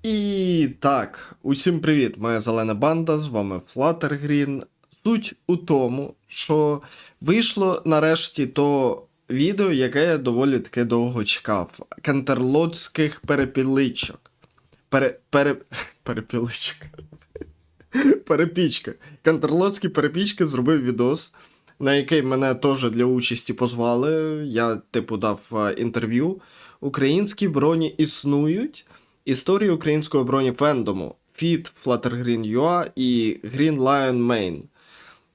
І так, усім привіт, моя зелена банда, з вами Fluttergreen. Суть у тому, що вийшло нарешті то відео, яке я доволі таки довго чекав. Кантерлотських перепіличок. Перепіличок. Перепічка. Кантерлотські перепічки зробив відос, на який мене теж для участі позвали. Я, дав інтерв'ю. Українські броні існують. Історія українського броніфендому. Фіт, Fluttergreen.ua і Green Lion Main.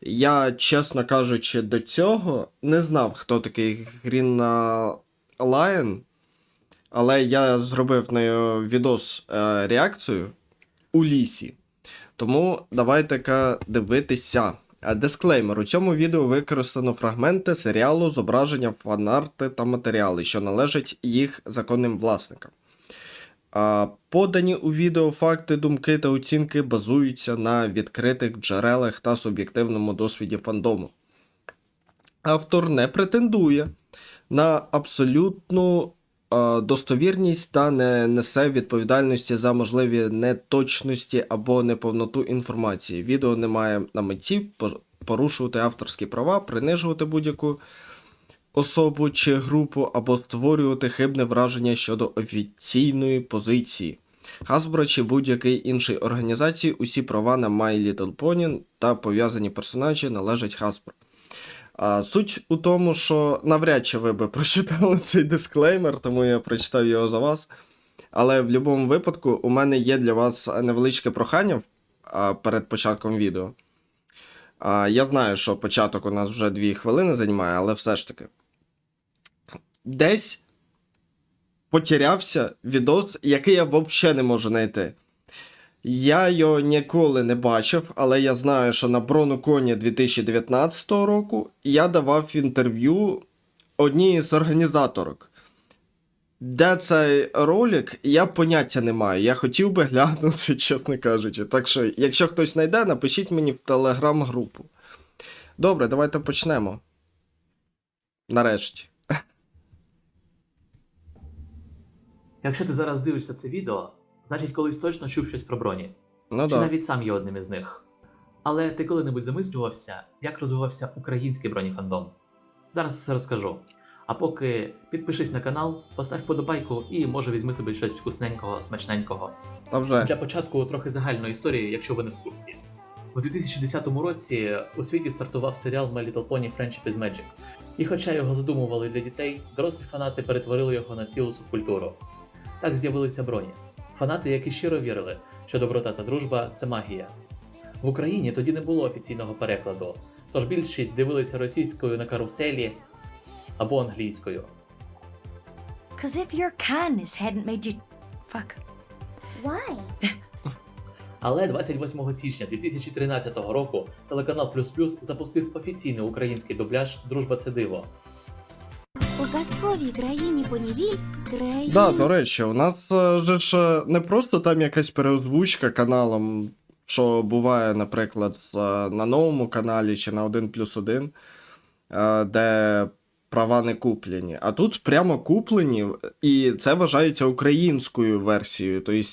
Я, чесно кажучи, до цього не знав, хто такий Green Lion, але я зробив на його відос реакцію у лісі. Тому давайте-ка дивитися. Дисклеймер. У цьому відео використано фрагменти серіалу, зображення, фанарти та матеріали, що належать їх законним власникам. Подані у відео факти, думки та оцінки базуються на відкритих джерелах та суб'єктивному досвіді фандому. Автор не претендує на абсолютну достовірність та не несе відповідальності за можливі неточності або неповноту інформації. Відео не має на меті порушувати авторські права, принижувати будь-яку особу чи групу або створювати хибне враження щодо офіційної позиції Hasbro чи будь-якої іншої організації. Усі права на My Little Pony та пов'язані персонажі належать Hasbro. Суть у тому, що навряд чи ви би прочитали цей дисклеймер, тому я прочитав його за вас. Але в будь-якому випадку у мене є для вас невеличке прохання перед початком відео. Я знаю, що початок у нас вже 2 хвилини займає, але все ж таки. Десь потерявся відос, який я взагалі не можу знайти. Я його ніколи не бачив, але я знаю, що на BronoCon 2019 року я давав інтерв'ю одній з організаторок. Де цей ролик, я поняття не маю. Я хотів би глянути, чесно кажучи. Так що, якщо хтось знайде, напишіть мені в телеграм-групу. Добре, давайте почнемо. Нарешті. Якщо ти зараз дивишся це відео, значить колись точно чув щось про броні. Ну Чи да. навіть сам є одним із них. Але ти коли-небудь замислювався, як розвивався український броніфандом? Зараз все розкажу. А поки підпишись на канал, постав вподобайку і, може, візьми собі щось вкусненького, смачненького. А вже. Для початку трохи загальної історії, якщо ви не в курсі. У 2010 році у світі стартував серіал My Little Pony Friendship is Magic. І хоча його задумували для дітей, дорослі фанати перетворили його на цілу субкультуру. Так з'явилися броні. Фанати, які щиро вірили, що доброта та дружба – це магія. В Україні тоді не було офіційного перекладу, тож більшість дивилися російською на каруселі або англійською. Cause if your kindness hadn't made you... Fuck. Why? Але 28 січня 2013 року телеканал Плюс Плюс запустив офіційний український дубляж «Дружба – це диво». У казковій країні понівіль країн. Да, до речі, у нас же ж не просто там якась переозвучка каналом, що буває, наприклад, на новому каналі чи на 1+1, де права не куплені. А тут прямо куплені, і це вважається українською версією. Тобто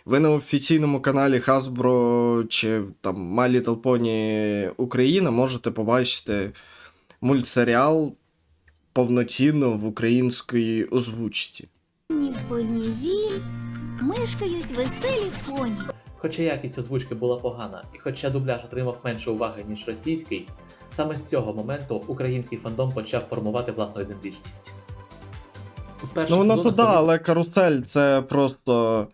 ви на офіційному каналі Hasbro чи там My Little Pony Україна можете побачити мультсеріал повноцінно в українській озвучці. Понівіль мешкають веселі поні. Хоча якість озвучки була погана, і хоча дубляж отримав менше уваги, ніж російський, саме з цього моменту український фандом почав формувати власну ідентичність. Ну воно то да, але карусель це просто,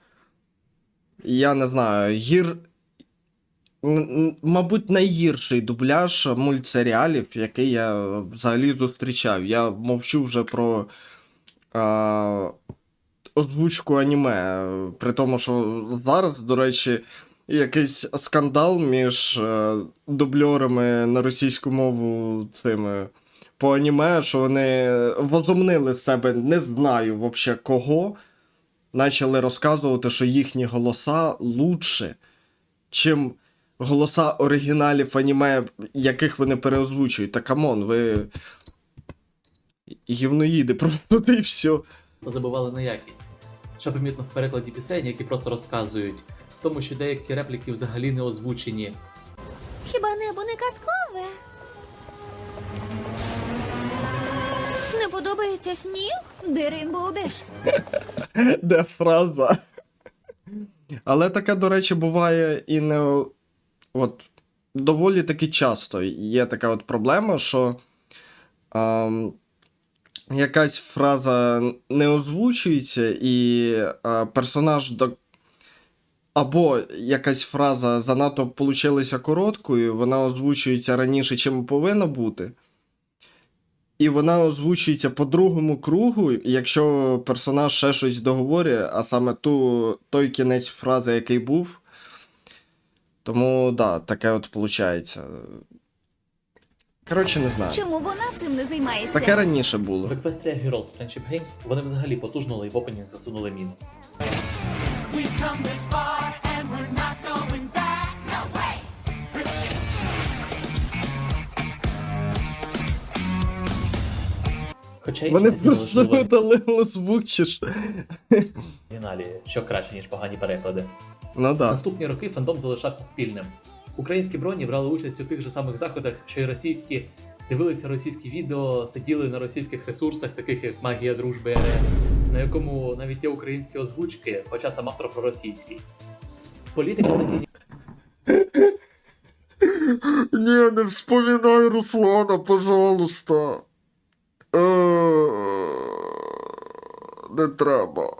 я не знаю, мабуть, найгірший дубляж мультсеріалів, який я взагалі зустрічав. Я мовчу вже про озвучку аніме. При тому, що зараз, до речі, якийсь скандал між дубльорами на російську мову цими по аніме, що вони возомнили з себе, не знаю взагалі кого, почали розказувати, що їхні голоса лучше, чим голоса оригіналів аніме, яких вони переозвучують. Та камон, ви гівноїди просто, та й все. Забивали на якість. що помітно в перекладі пісень, які просто розказують, в тому, що деякі репліки взагалі не озвучені. Хіба небо не казкове? Не подобається сніг? Де Рейнбоу Деш? Де фраза? Але таке, до речі, буває і не. От, доволі таки часто є така от проблема, що якась фраза не озвучується, і персонаж або якась фраза занадто получилася короткою, вона озвучується раніше, чим повинна бути. І вона озвучується по другому кругу, якщо персонаж ще щось договорює, а саме той кінець фрази, який був. Тому, да, таке от виходить. Коротше, не знаю. Чому вона цим не займається? Таке раніше було. В Equestria Heroes Friendship Games вони взагалі потужнули і в опенінг засунули мінус. Хоча й Вони чесно просто залишили видалили звук, чи ж. в оригіналі, що краще, ніж погані переклади. Ну да. Наступні роки фандом залишався спільним. Українські броні брали участь у тих же самих заходах, що й російські, дивилися російські відео, сиділи на російських ресурсах, таких як Магія дружби РФ, на якому навіть є українські озвучки, хоча сам автор проросійський. Політика тоді Не, не вспоминай Руслана, пожалуйста. Не треба.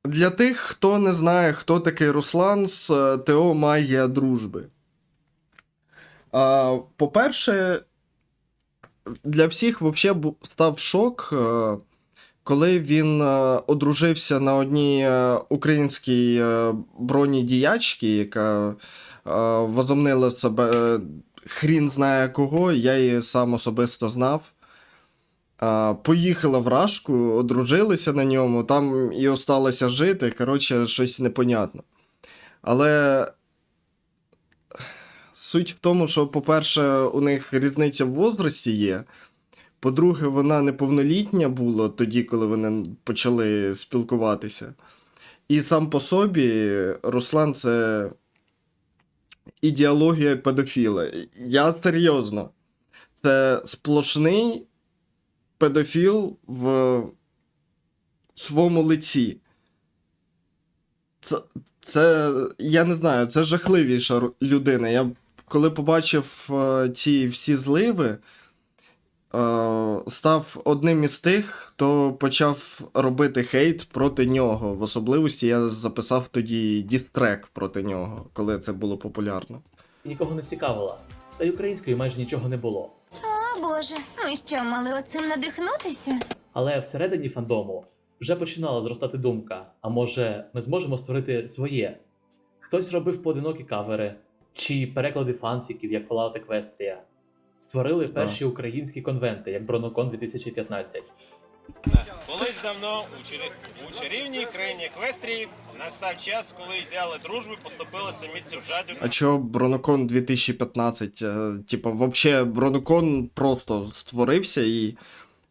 Для тих, хто не знає, хто такий Руслан з ТО Магія дружби. По-перше, для всіх взагалі став шок, коли він одружився на одній українській бронедіячці, яка возомнила себе хрін знає кого, я її сам особисто знав. Поїхала в Рашку, одружилися на ньому, там і осталося жити, коротше, щось непонятно. Але суть в тому, що, по-перше, у них різниця в возрасті є. По-друге, вона неповнолітня була тоді, коли вони почали спілкуватися. І сам по собі Руслан — це ідеологія педофіла. Я серйозно. Це сплошний педофіл в своєму лиці. Це я не знаю, це жахливіша людина. Я коли побачив ці всі зливи, став одним із тих, хто почав робити хейт проти нього. В особливості я записав тоді дістрек проти нього, коли це було популярно. нікого не цікавила, та й української майже нічого не було. О, Боже, ми що, мали оцим надихнутися? Але всередині фандому вже починала зростати думка, а може ми зможемо створити своє? Хтось робив поодинокі кавери, чи переклади фанфіків, як Fallout Equestria. Створили перші українські конвенти, як Бронокон 2015. Колись давно у чарівній країні Еквестрії настав час, коли ідеали дружби поступилися місце в жаді. А чого Бронокон 2015? Типа, взагалі, Бронокон просто створився і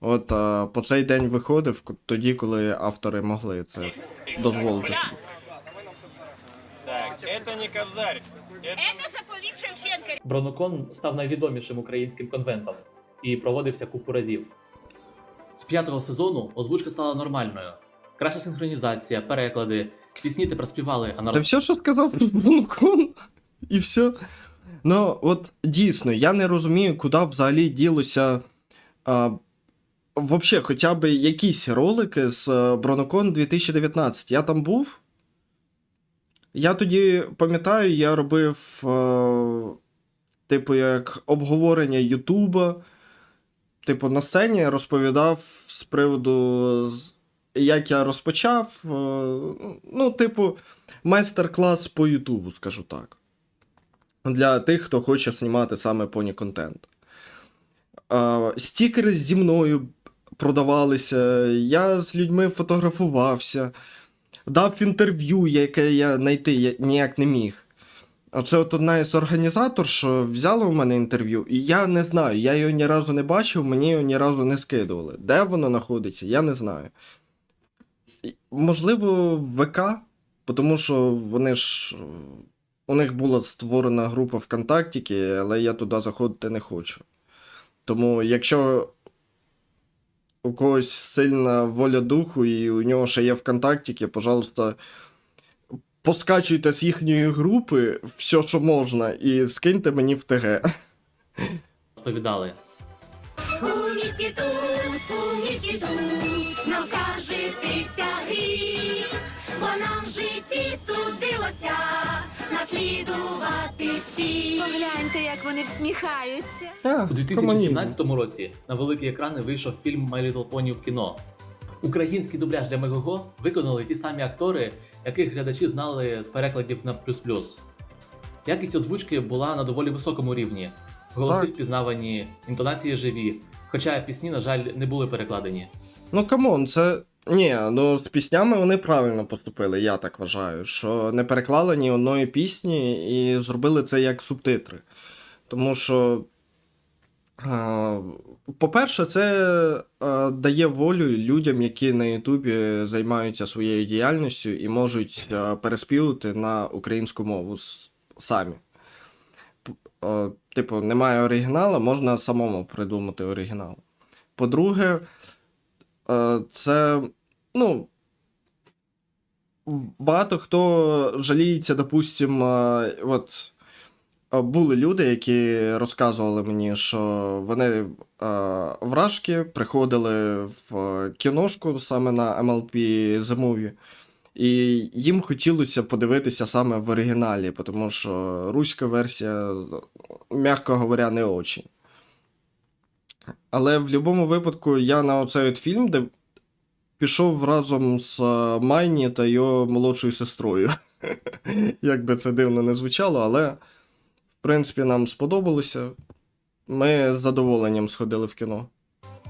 от по цей день виходив тоді, коли автори могли це дозволити собі. Так, це не Кобзарь. Бронокон став найвідомішим українським конвентом і проводився купу разів. З 5-го сезону озвучка стала нормальною. Краща синхронізація, переклади, пісні тепер співали, а на Це все, що сказав про Бронокон, і все. Ну, от дійсно, я не розумію, куди взагалі ділося взагалі, хоча б якісь ролики з Бронокон 2019. Я там був. Я тоді пам'ятаю, я робив типу як обговорення Ютуба. Типу на сцені розповідав з приводу, як я розпочав. Ну, типу, майстер-клас по Ютубу, скажу так. Для тих, хто хоче знімати саме поні-контент. Стікери зі мною продавалися, я з людьми фотографувався, дав інтерв'ю, яке я знайти ніяк не міг. А це от одна із організаторш взяла у мене інтерв'ю, і я не знаю, я його ні разу не бачив, мені його ні разу не скидували. Де воно знаходиться, я не знаю. Можливо, в ВК, тому що вони ж. У них була створена група ВКонтакті, але я туди заходити не хочу. Тому якщо у когось сильна воля духу і у нього ще є ВКонтакті, пожалуйста, поскачуйте з їхньої групи все, що можна, і скиньте мені в ТГ. Розповідали. У місті тут, нам скаржитися гріх, бо нам в житті судилося наслідувати всіх. Погляньте, як вони всміхаються. У 2017 році на великі екрани вийшов фільм My Little Pony в кіно. Український дубляж для Мегого виконали ті самі актори, яких глядачі знали з перекладів на плюс-плюс. Якість озвучки була на доволі високому рівні. Голоси Так. впізнавані, інтонації живі, хоча пісні, на жаль, не були перекладені. Ну камон, це. Ні, ну з піснями вони правильно поступили, я так вважаю, що не переклали ні одної пісні і зробили це як субтитри. Тому що, по-перше, це дає волю людям, які на Ютубі займаються своєю діяльністю і можуть переспівати на українську мову самі. Типу, немає оригіналу, можна самому придумати оригінал. По-друге, це, ну, багато хто жаліється, допустим, от, були люди, які розказували мені, що вони вражки приходили в кіношку саме на MLP The Movie, і їм хотілося подивитися саме в оригіналі, тому що руська версія, м'яко говоря, не очень. Але в будь-якому випадку я на оцей от фільм, де пішов разом з Майні та його молодшою сестрою. Як би це дивно не звучало, але в принципі нам сподобалося. Ми з задоволенням сходили в кіно.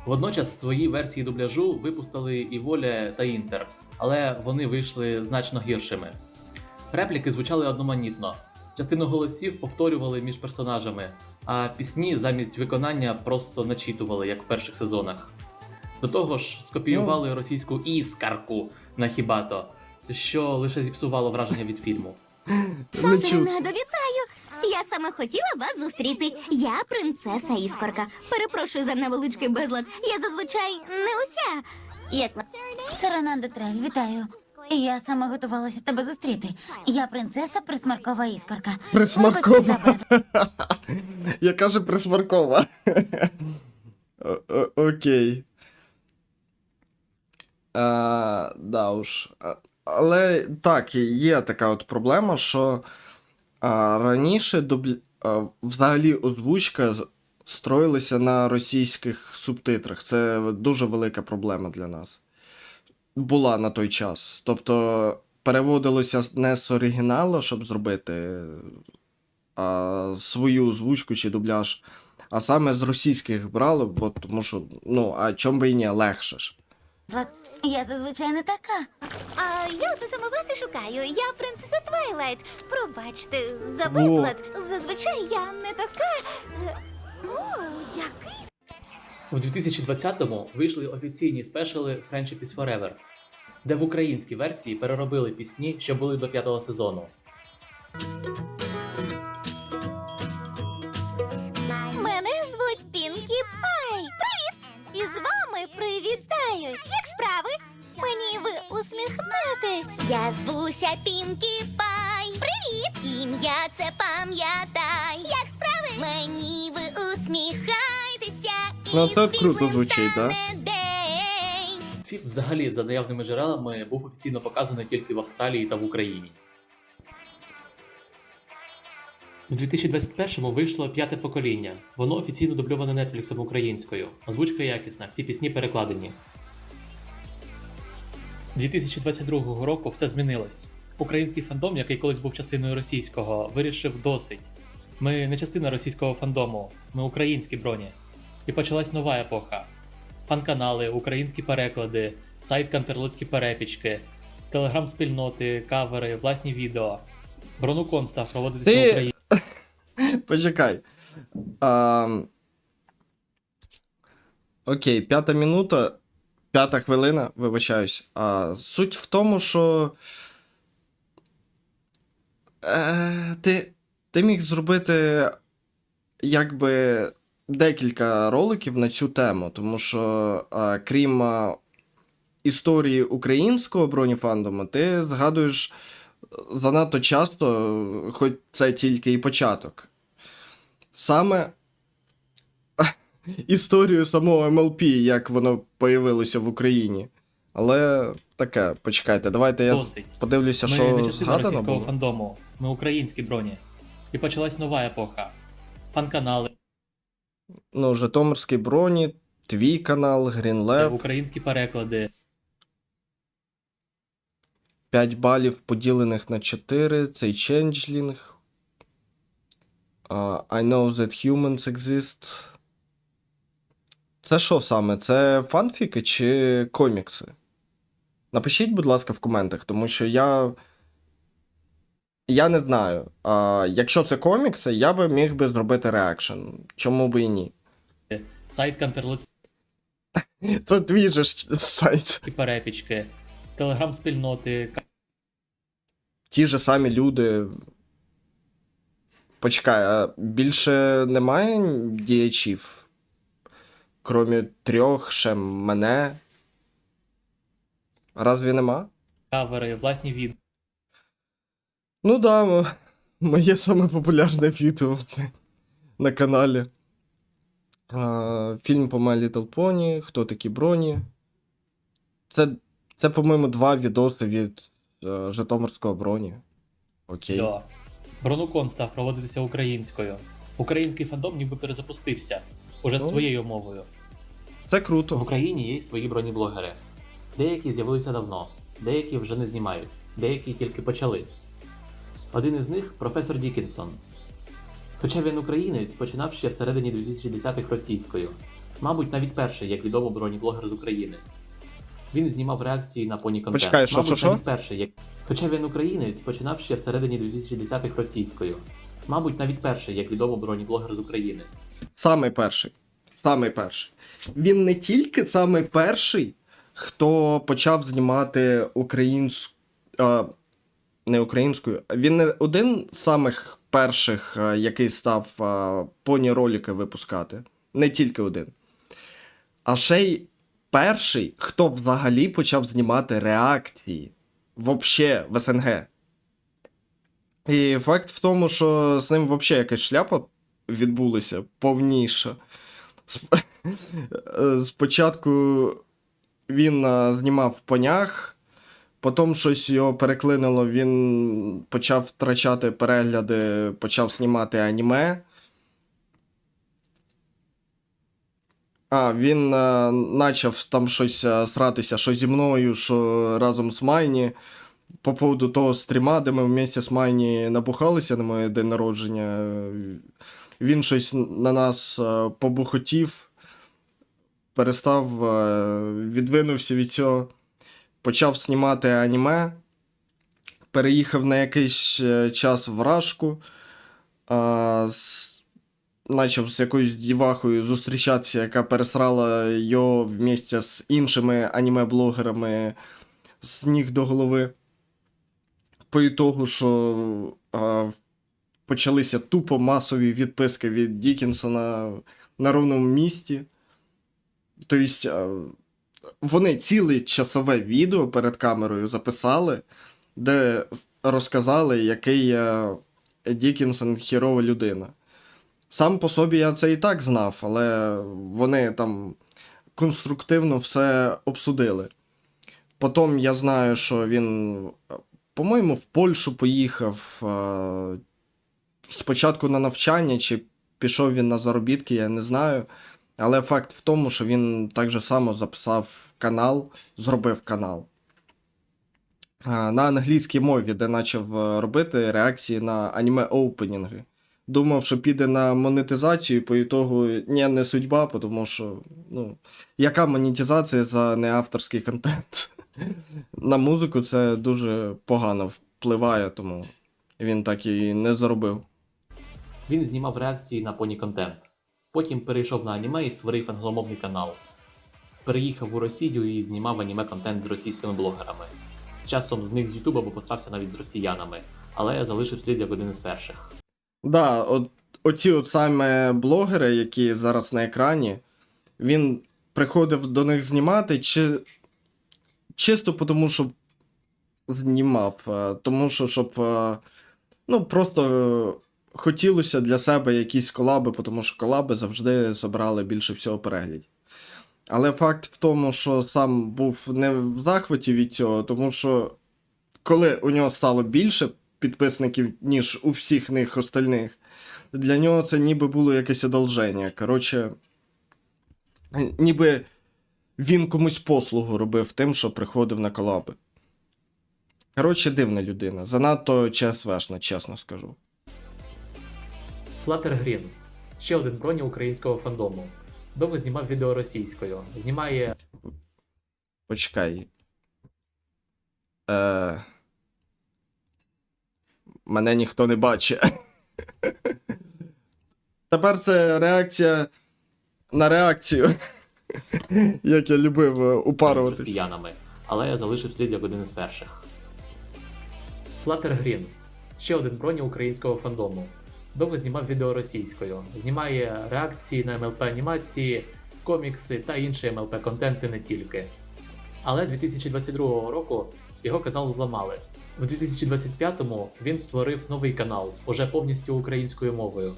Водночас свої версії дубляжу випустили і Воля та Інтер, але вони вийшли значно гіршими. Репліки звучали одноманітно, частину голосів повторювали між персонажами, а пісні замість виконання просто начитували, як в перших сезонах. До того ж, скопіювали російську іскарку на Хібато, що лише зіпсувало враження від фільму. Не чуть. Сенадо, вітаю! Я саме хотіла вас зустріти. Я принцеса Іскорка. Перепрошую за невеличкий безлад. Я зазвичай не оця. Як Серенадо Трель, вітаю. Я саме готувалася тебе зустріти. Я принцеса Присмаркова Іскорка. Присмаркова. Вибач за без- Яка же Присмаркова? Окей. Да уж. Але так, є така от проблема, що раніше взагалі озвучка строїлася на російських субтитрах. Це дуже велика проблема для нас. Була на той час. Тобто переводилося не з оригіналу, щоб зробити свою озвучку чи дубляж, а саме з російських брали, бо тому що, ну, а чом би і не, легше ж. Влад, я зазвичай не така. А я оце саме вас і шукаю. Я принцеса Твайлайт. Пробачте за безлад. Зазвичай я не така. О, який. У 2020-му вийшли офіційні спешали Friendship is Forever, де в українській версії переробили пісні, що були до 5-го сезону. Мене звуть Пінкі Пай. Привіт! І з вами привітаюсь. Як справи? Мені ви усміхнетесь. Я звуся Пінкі Пай. Привіт! Ім'я це пам'ятай. Як справи? Мені ви усміхайтеся. Ну, І це круто світлим звучить, да? стане день. Фільм взагалі, за наявними джерелами, був офіційно показаний тільки в Австралії та в Україні. У 2021-му вийшло 5-те покоління. Воно офіційно дубльоване Netflixом українською. Озвучка якісна, всі пісні перекладені. 2022 року все змінилось. Український фандом, який колись був частиною російського, вирішив досить. Ми не частина російського фандому, ми українські броні. І почалась нова епоха. Фан-канали, українські переклади, сайт Кантерлоцькі перепічки, телеграм-спільноти, кавери, власні відео. Бронукон став проводитися в Ти... Україні. Почекай. Окей, 5 минута, 5 хвилина, вибачаюсь. Суть в тому, що ти міг зробити якби декілька роликів на цю тему, тому що крім історії українського броніфандому, ти згадуєш занадто часто, хоч це тільки і початок. Саме історію самого МЛП, як воно появилося в Україні. Але таке, почекайте, давайте я Досить. подивлюся, Ми що не частина згадано російського було. фандому. Ми українські броні. І почалась нова епоха. Фан-канали, Ну, Житомирський броні, твій канал, Грінлеп, українські переклади. 5 балів поділених на 4, цей ченджлінг. I know that humans exist. Це що саме? Це фанфіки чи комікси? Напишіть, будь ласка, в коментах, тому що я не знаю. Якщо це комікси, я би міг би зробити реакшн. Чому би і ні? Сайт Кантерлоцькі Це твій же ж сайт. перепічки, телеграм-спільноти, Ті ж самі люди. Почекай, а більше немає діячів? Кромі 3, ще мене. Разві нема? кавери, власні відео. Ну да, моє саме популярне відео на каналі. Фільм по My Little Pony, Хто такі броні. Це по-моєму, 2 відоси від Житомирського броні. Окей. Да. Бронукон став проводитися українською. Український фандом ніби перезапустився. Уже Ну. своєю мовою. Це В круто. Україні є й свої броніблогери. Деякі з'явилися давно, деякі вже не знімають, деякі тільки почали. Один із них професор Дікінсон. Хоча він українець, починав ще всередині 2010-х російською. Мабуть, навіть перший, як відомо, броніблогер з України. Він знімав реакції на поні контент. Почекай, що, Мабуть, що? навіть перший, як... Хоча він українець, починав ще всередині 2010-х російською. Мабуть, навіть перший, як відомо, броніблогер з України. Самий перший. Самий перший. Він не тільки самий перший, хто почав знімати не українською. Він не один з самих перших, який став поні-ролики випускати. Не тільки один. А ще й перший, хто взагалі почав знімати реакції. Вообще в СНГ. І факт в тому, що з ним взагалі якась шляпа відбулася повніша. Спочатку він знімав в понях, потім щось його переклинило, він почав втрачати перегляди, почав знімати аніме. Він почав там щось сратися, що зі мною, що разом з Майні. По поводу того стріма, де ми вместе з Майні набухалися на моє день народження. Він щось на нас побухотів, перестав, відвинувся від цього, почав знімати аніме, переїхав на якийсь час в Рашку, почав з якоюсь дівахою зустрічатися, яка пересрала його вместе з іншими аніме-блогерами з ніг до голови. По ітогу, що почалися тупо масові відписки від Дікінсона на ровному місці. Тобто, вони ціле часове відео перед камерою записали, де розказали, який Дікінсон хірова людина. Сам по собі я це і так знав, але вони там конструктивно все обсудили. Потім я знаю, що він, по-моєму, в Польщу поїхав спочатку на навчання, чи пішов він на заробітки, я не знаю. Але факт в тому, що він так же само записав канал, зробив канал. На англійській мові, де почав робити реакції на аніме-оупенінги. Думав, що піде на монетизацію, по ітогу не судьба, тому що, яка монетизація за неавторський контент? На музику це дуже погано впливає, тому він так і не заробив. Він знімав реакції на поні-контент. Потім перейшов на аніме і створив англомовний канал. Переїхав у Росію і знімав аніме-контент з російськими блогерами. З часом зник з Ютуба, бо посрався навіть з росіянами, але залишив слід як один із перших. Да, оці от саме блогери, які зараз на екрані, він приходив до них знімати чисто тому, що знімав. Тому що, щоб просто хотілося для себе якісь колаби, тому що колаби завжди збирали більше всього переглядів. Але факт в тому, що сам був не в захваті від цього, тому що коли у нього стало більше підписників, ніж у всіх них остальних, для нього це ніби було якесь одолження. Коротше, ніби він комусь послугу робив тим, що приходив на колаби. Коротше, дивна людина. Занадто ЧСВшна, чесно скажу. Flutter Green – ще один броні українського фандому. Довго знімав відео російською. Знімає Почекай. Мене ніхто не бачить. Тепер це реакція на реакцію. Як я любив з упаруватись. росіянами, але залишив слід як один із перших. Flutter Green – ще один броні українського фандому. Довго знімав відео російською. Знімає реакції на МЛП-анімації, комікси та інші МЛП-контенти не тільки. Але 2022 року його канал зламали. В 2025-му він створив новий канал, уже повністю українською мовою.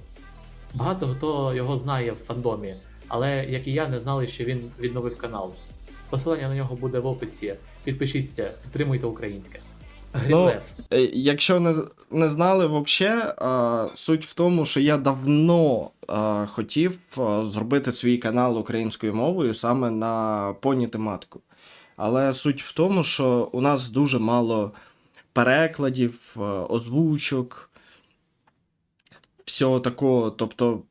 Багато хто його знає в фандомі, але як і я не знали, що він відновив канал. Посилання на нього буде в описі. Підпишіться, підтримуйте українське. Грінлев. Якщо не знали взагалі, суть в тому, що я давно хотів зробити свій канал українською мовою саме на поні-тематику. Але суть в тому, що у нас дуже мало перекладів, озвучок, всього такого. Тобто,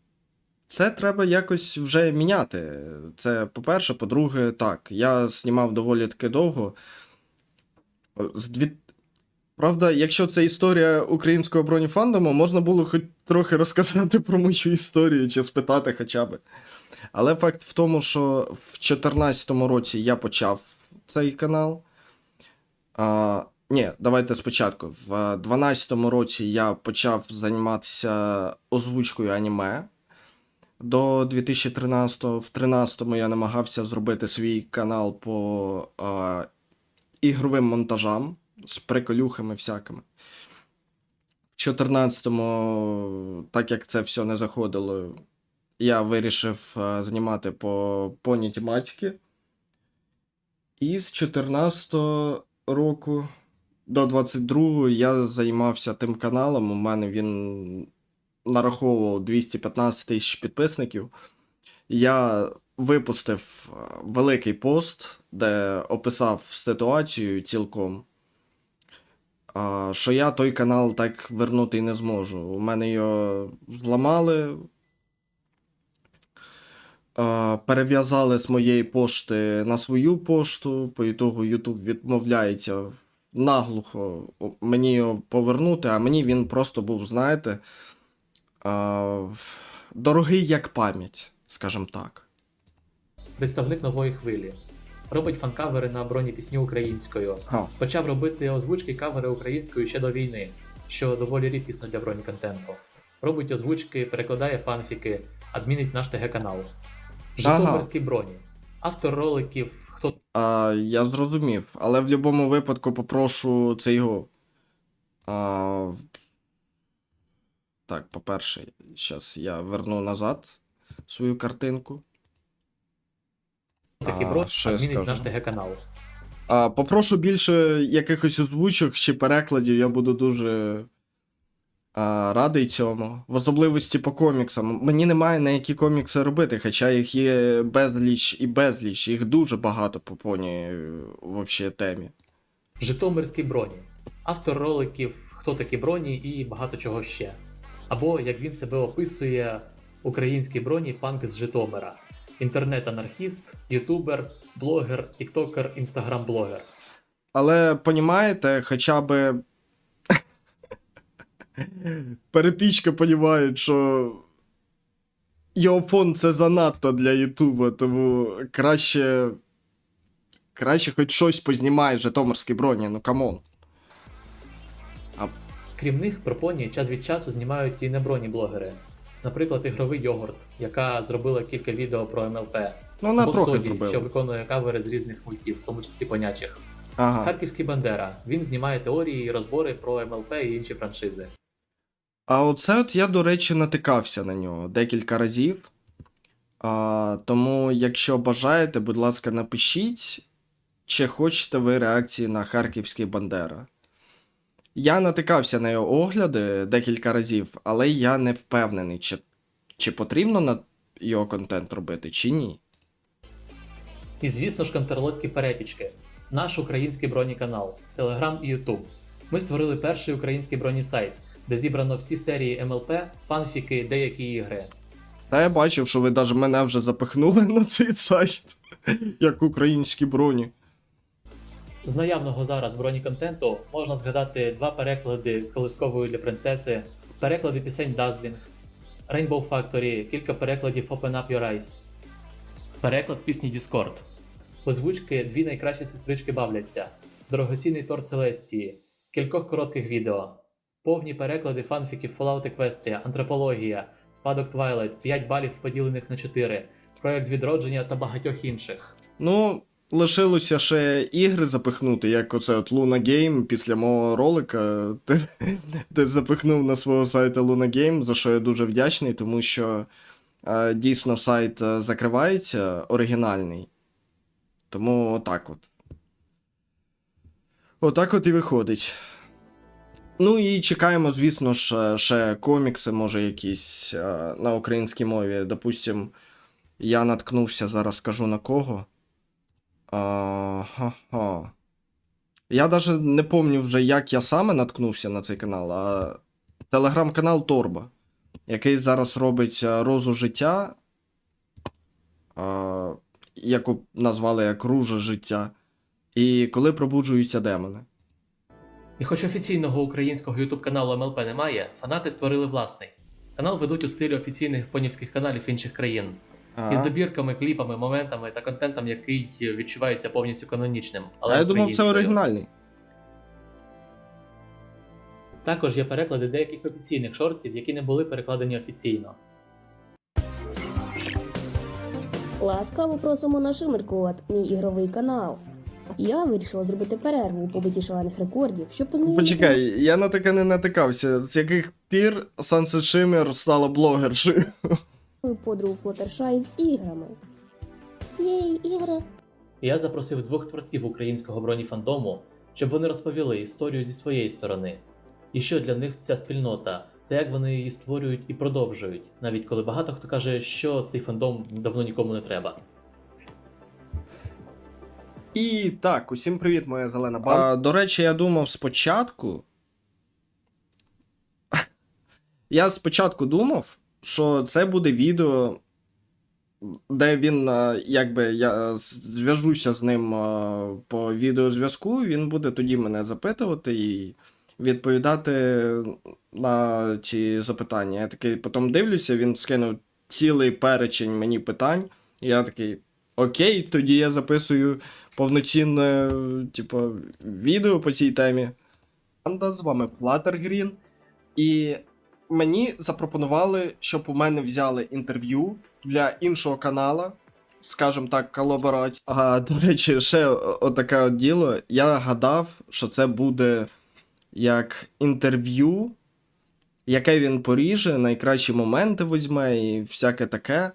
це треба якось вже міняти. Це по-перше, по-друге, так. Я знімав доволі таки довго. Правда, якщо це історія українського броніфандому, можна було хоч трохи розказати про мою історію чи спитати хоча б. Але факт в тому, що в 2014 році я почав цей канал. Ні, давайте спочатку. В 2012 році я почав займатися озвучкою аніме. До 2013-го. В 2013-му я намагався зробити свій канал по ігровим монтажам з приколюхами всякими. В 2014-му, так як це все не заходило, я вирішив знімати по поні-тематики. І з 2014 року до 22-го я займався тим каналом. У мене він нараховував 215 тисяч підписників. Я випустив великий пост, де описав ситуацію цілком, що я той канал так вернути не зможу. У мене його зламали, перев'язали з моєї пошти на свою пошту, по ітогу YouTube відмовляється наглухо мені його повернути, а мені він просто був, знаєте, дорогий як пам'ять, скажімо так. Представник нової хвилі. Робить фан-кавери на бронепісні українською. Га. Почав робити озвучки кавери українською ще до війни, що доволі рідкісно для бронеконтенту. Робить озвучки, перекладає фанфіки, адмінить наш ТГ-канал. Житомирський броні. Автор роликів «Хто Я зрозумів, але в будь-якому випадку попрошу це його. Так, по-перше, зараз я верну назад свою картинку. такий броні, що я адмінить наш скажу? ТГ-канал». Попрошу більше якихось озвучок чи перекладів, я буду дуже радий цьому. В особливості по коміксам. Мені немає на які комікси робити, хоча їх є безліч і безліч, їх дуже багато по поні взагалі темі. Житомирський броні. Автор роликів «Хто такі броні» і багато чого ще. Або, як він себе описує, український броні панк з Житомира. Інтернет-анархіст, ютубер, блогер, тіктокер, інстаграм-блогер. Але, понімаєте, хоча би Перепічка понімають, що його фон це занадто для Ютуба, тому краще хоч щось познімає Житомирські броні, ну камон. Крім них, про поні час від часу знімають і неброні блогери. Наприклад, ігровий йогурт, яка зробила кілька відео про МЛП. Ну, вона Або трохи Согі, зробила. що виконує кавери з різних мультів, в тому числі понячих. Ага. Харківський Бандера. Він знімає теорії і розбори про МЛП і інші франшизи. А оце от я, до речі, натикався на нього декілька разів. Тому, якщо бажаєте, будь ласка, напишіть, чи хочете ви реакції на Харківський Бандера. Я натикався на його огляди декілька разів, але я не впевнений, чи потрібно на його контент робити, чи ні. І звісно ж кантерлоцькі перепічки. Наш український броніканал, Телеграм і Ютуб. Ми створили перший український бронісайт, де зібрано всі серії МЛП, фанфіки, деякі ігри. Та я бачив, що ви навіть мене вже запихнули на цей сайт, як українські броні. З наявного зараз броніконтенту можна згадати 2 переклади колискової для принцеси, переклади пісень Dazzlings, Rainbow Factory, кілька перекладів Open Up Your Eyes, переклад пісні Discord, озвучки «Дві найкращі сестрички бавляться», дорогоцінний торт Селестії, кількох коротких відео, повні переклади фанфіків Fallout Equestria, Антропологія, Спадок Twilight, 5 балів поділених на 4, проект відродження та багатьох інших. Ну, лишилося ще ігри запихнути, як оце от Luna Game після мого ролика. Ти запихнув на свого сайта Luna Game, за що я дуже вдячний, тому що дійсно сайт закривається, оригінальний. Тому отак от. Отак от і виходить. Ну і чекаємо, звісно ж, ще комікси, може якісь на українській мові. Допустим, я наткнувся, зараз скажу на кого. Я навіть не пам'ятаю вже, як я саме наткнувся на цей канал, а телеграм-канал Торба, який зараз робить розу життя, яку назвали як Ружа життя, і коли пробуджуються демони. І хоч офіційного українського ютуб-каналу МЛП немає, фанати створили власний. Канал ведуть у стилі офіційних понівських каналів інших країн. Із добірками, кліпами, моментами та контентом, який відчувається повністю канонічним. Але А я думав, це українською. оригінальний. Також є переклади деяких офіційних шортів, які не були перекладені офіційно. Ласкаво просимо на Шиммеркот, мій ігровий канал. Я вирішила зробити перерву у побитті шалених рекордів, щоб познайомити Почекай, я на таке не натикався. З яких пір Sunset Shimmer стала блогершею? мою подругу Флаттершай з іграми. Єй, ігри! Я запросив 2 творців українського броніфандому, щоб вони розповіли історію зі своєї сторони. І що для них ця спільнота, та як вони її створюють і продовжують, навіть коли багато хто каже, що цей фандом давно нікому не треба. І так, усім привіт, моя зелена банда. До речі, я думав спочатку. Я спочатку думав, що це буде відео, де він, якби я зв'яжуся з ним по відеозв'язку, він буде тоді мене запитувати і відповідати на ці запитання. Я такий потім дивлюся, він скинув цілий перечень мені питань, і я такий, окей, тоді я записую повноцінне, типу, відео по цій темі. З вами Fluttergreen, і мені запропонували, щоб у мене взяли інтерв'ю для іншого канала, скажімо так, колаборація. До речі, ще отаке от діло. Я гадав, що це буде як інтерв'ю, яке він поріже, найкращі моменти візьме і всяке таке.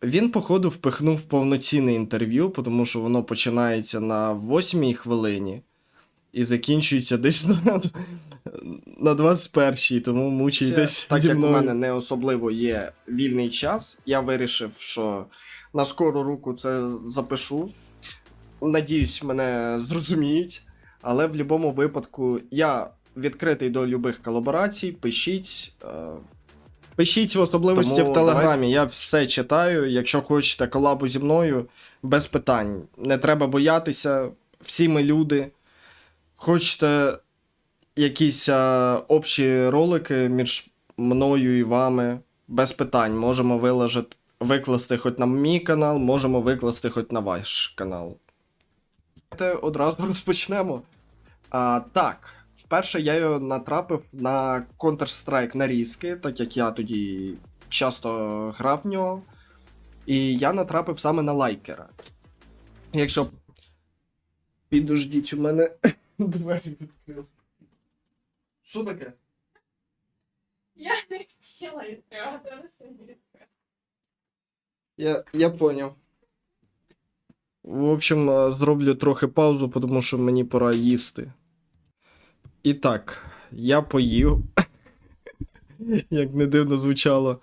Він, походу, впихнув повноцінне інтерв'ю, тому що воно починається на 8-й хвилині і закінчується десь на 21-й, тому мучайтесь Так зі як у мною. мене не особливо є вільний час, я вирішив, що на скору руку це запишу. Надіюсь, мене зрозуміють. Але в будь-якому випадку я відкритий до любих колаборацій, пишіть. Пишіть в особливості Тому в Телеграмі, я все читаю. Якщо хочете колабу зі мною, без питань. Не треба боятися, всі ми люди. Хочете якісь общі ролики між мною і вами, без питань. Можемо викласти хоч на мій канал, можемо викласти хоч на ваш канал. Давайте одразу розпочнемо. Так, вперше я його натрапив на Counter-Strike нарізки, так як я тоді часто грав в нього. І я натрапив саме на лайкера. Якщо. Підождіть, у мене двері відкрив. Що таке? Я не хотіла відкривати, але собі відкрила. Я поняв. В общем, зроблю трохи паузу, тому що мені пора їсти. І так, я поїв. Як не дивно звучало.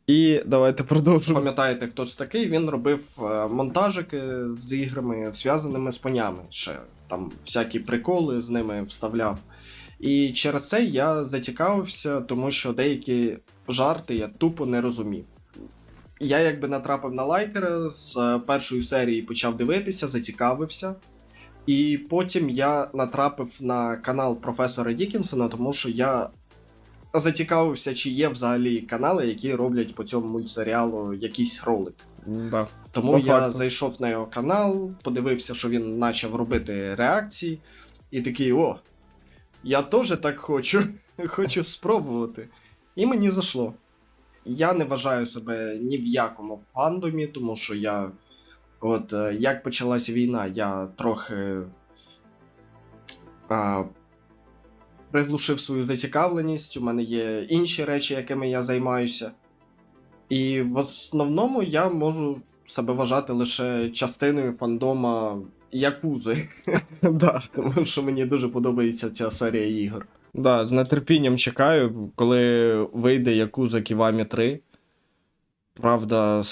І давайте продовжимо. Пам'ятаєте, хто це такий? Він робив монтажики з іграми, зв'язаними з понями. Ще там всякі приколи з ними вставляв. І через це я зацікавився, тому що деякі жарти я тупо не розумів. Я якби натрапив на лайкера, з першої серії почав дивитися, зацікавився. І потім я натрапив на канал професора Дікінсона, тому що я зацікавився, чи є взагалі канали, які роблять по цьому мультсеріалу якийсь ролик. Да. Тому я зайшов на його канал, подивився, що він почав робити реакції, і такий: о, я теж так хочу, хочу спробувати. І мені зайшло. Я не вважаю себе ні в якому фандомі, тому що я, от як почалася війна, я трохи приглушив свою зацікавленість, у мене є інші речі, якими я займаюся. І в основному я можу себе вважати лише частиною фандома Якузи. Да, тому що мені дуже подобається ця серія ігор. Да, з нетерпінням чекаю, коли вийде Якуза Ківамі 3. Правда,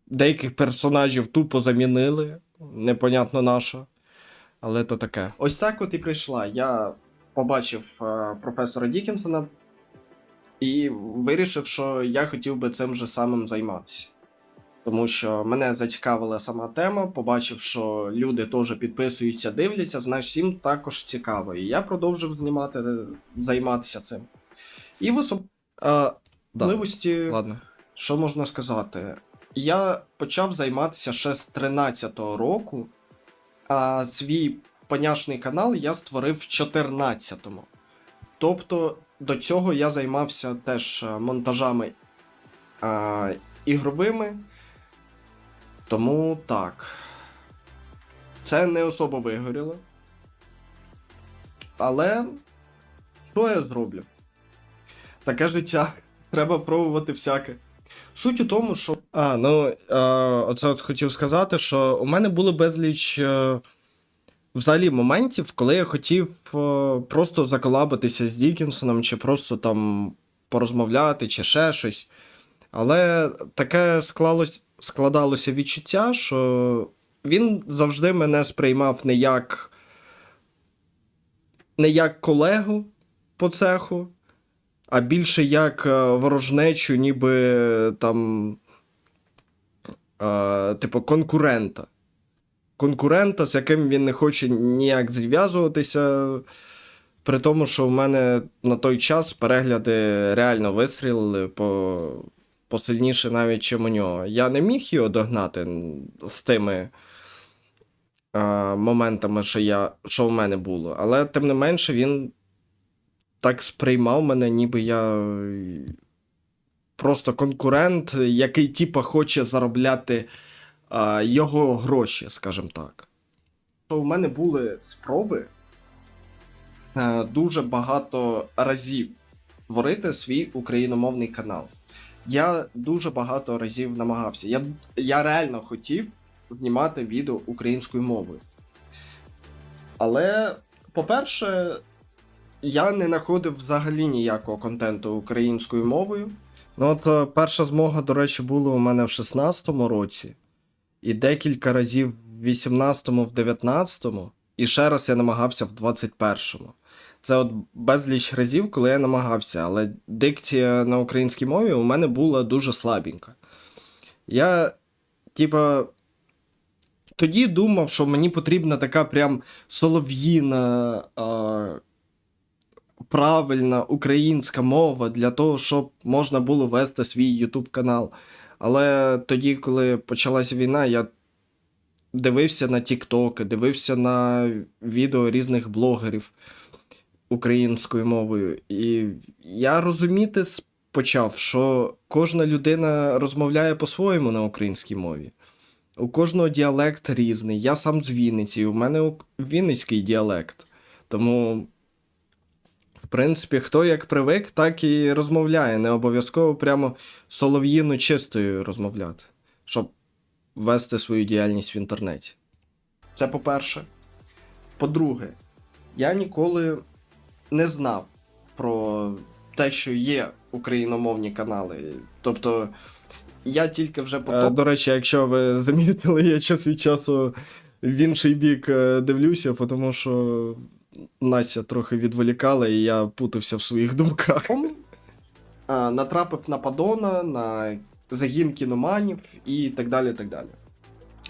деяких персонажів тупо замінили, непонятно на що, але то таке. Ось так от і прийшла. Я побачив професора Дікінсона і вирішив, що я хотів би цим же самим займатися. Тому що мене зацікавила сама тема, побачив, що люди теж підписуються, дивляться, значить всім також цікаво. І я продовжив займатися цим. І в особливості, Ладно. що можна сказати, я почав займатися ще з 13-го року, а свій поняшний канал я створив в 14-му. Тобто до цього я займався теж монтажами ігровими. Тому так. Це не особо вигоріло. Але що я зроблю? Таке життя. Треба пробувати всяке. Суть у тому, що. Оце от хотів сказати, що у мене було безліч взагалі моментів, коли я хотів просто заколабитися з Дікінсоном, чи просто там порозмовляти, чи ще щось. Але таке складалося відчуття, що він завжди мене сприймав не як колегу по цеху, а більше як ворожнечу, ніби там типу конкурента. Конкурента, з яким він не хоче ніяк зв'язуватися, при тому, що в мене на той час перегляди реально вистрілили посильніше навіть, чим у нього. Я не міг його догнати з тими моментами, що в мене було. Але, тим не менше, він так сприймав мене, ніби я просто конкурент, який типа хоче заробляти його гроші, скажімо так. У мене були спроби дуже багато разів створити свій україномовний канал. Я дуже багато разів намагався. Я реально хотів знімати відео українською мовою. Але, по-перше, я не знаходив взагалі ніякого контенту українською мовою. Ну от перша змога, до речі, була у мене в 16-му році. І декілька разів в 18-му, в 19-му. І ще раз я намагався в 21-му. Це от безліч разів, коли я намагався, але дикція на українській мові у мене була дуже слабенька. Я, тоді думав, що мені потрібна така прям солов'їна правильна українська мова для того, щоб можна було вести свій YouTube канал. Але тоді, коли почалася війна, я дивився на TikTok, дивився на відео різних блогерів українською мовою. І я розуміти почав, що кожна людина розмовляє по-своєму на українській мові. У кожного діалект різний. Я сам з Вінниці, у мене вінницький діалект. Тому, в принципі, хто як привик, так і розмовляє. Не обов'язково прямо солов'їно чистою розмовляти, щоб вести свою діяльність в інтернеті. Це по-перше. По-друге, я ніколи не знав про те, що є україномовні канали. Тобто, я тільки вже потім... До речі, якщо ви замітили, я час від часу в інший бік дивлюся, тому що Настя трохи відволікала, і я путався в своїх думках. натрапив на Падона, на загін кіноманів і так далі, так далі.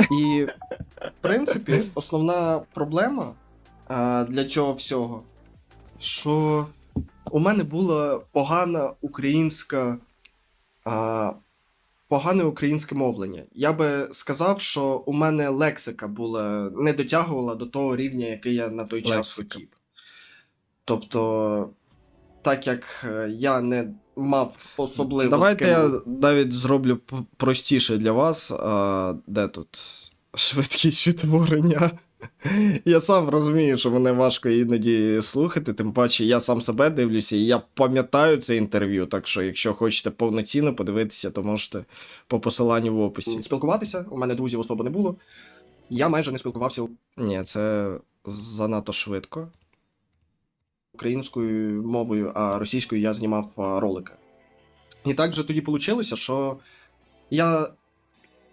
І, в принципі, основна проблема для цього всього, що у мене була погане українське мовлення. Я би сказав, що у мене лексика була не дотягувала до того рівня, який я на той час хотів. Тобто, так як я не мав особливо... Давайте я навіть зроблю простіше для вас. Де тут швидкість відтворення? Я сам розумію, що мене важко іноді слухати, тим паче я сам себе дивлюся, і я пам'ятаю це інтерв'ю, так що якщо хочете повноцінно подивитися, то можете по посиланню в описі. Спілкуватися, у мене друзів особо не було. Я майже не спілкувався Ні, це занадто швидко. українською мовою, а російською я знімав ролики. І так же тоді вийшло, що я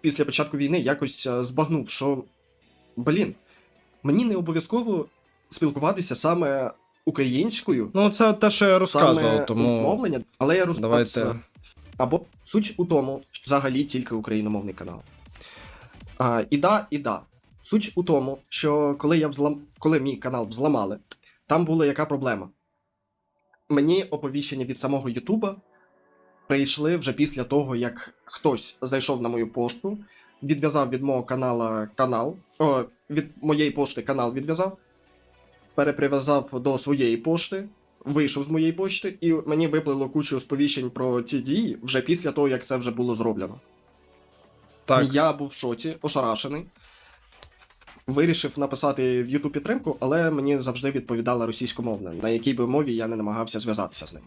після початку війни якось збагнув, що, мені не обов'язково спілкуватися саме українською. Ну, це те, що я розказував, саме тому... мовлення, але я Давайте. Або суть у тому, що взагалі тільки україномовний канал. І да. Суть у тому, що коли мій канал взламали, там була яка проблема. Мені оповіщення від самого Ютуба прийшли вже після того, як хтось зайшов на мою пошту, відв'язав від мого каналу від моєї пошти канал відв'язав, переприв'язав до своєї пошти, вийшов з моєї пошти, і мені виплило кучу сповіщень про ці дії вже після того, як це вже було зроблено. Так. Я був в шоці, ошарашений. Вирішив написати в YouTube підтримку, але мені завжди відповідала російськомовна, на якій би мові я не намагався зв'язатися з ним.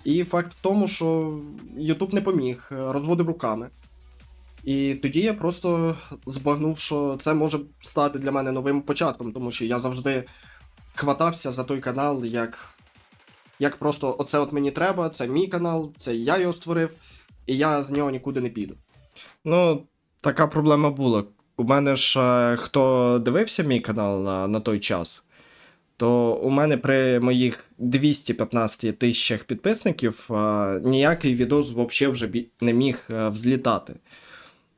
І факт в тому, що YouTube не поміг, розводив руками. І тоді я просто збагнув, що це може стати для мене новим початком, тому що я завжди хватався за той канал, як просто оце от мені треба, це мій канал, це я його створив, і я з нього нікуди не піду. Ну, така проблема була. У мене ж, хто дивився мій канал на той час, то у мене при моїх 215 тисячах підписників ніякий відос взагалі вже не міг взлітати.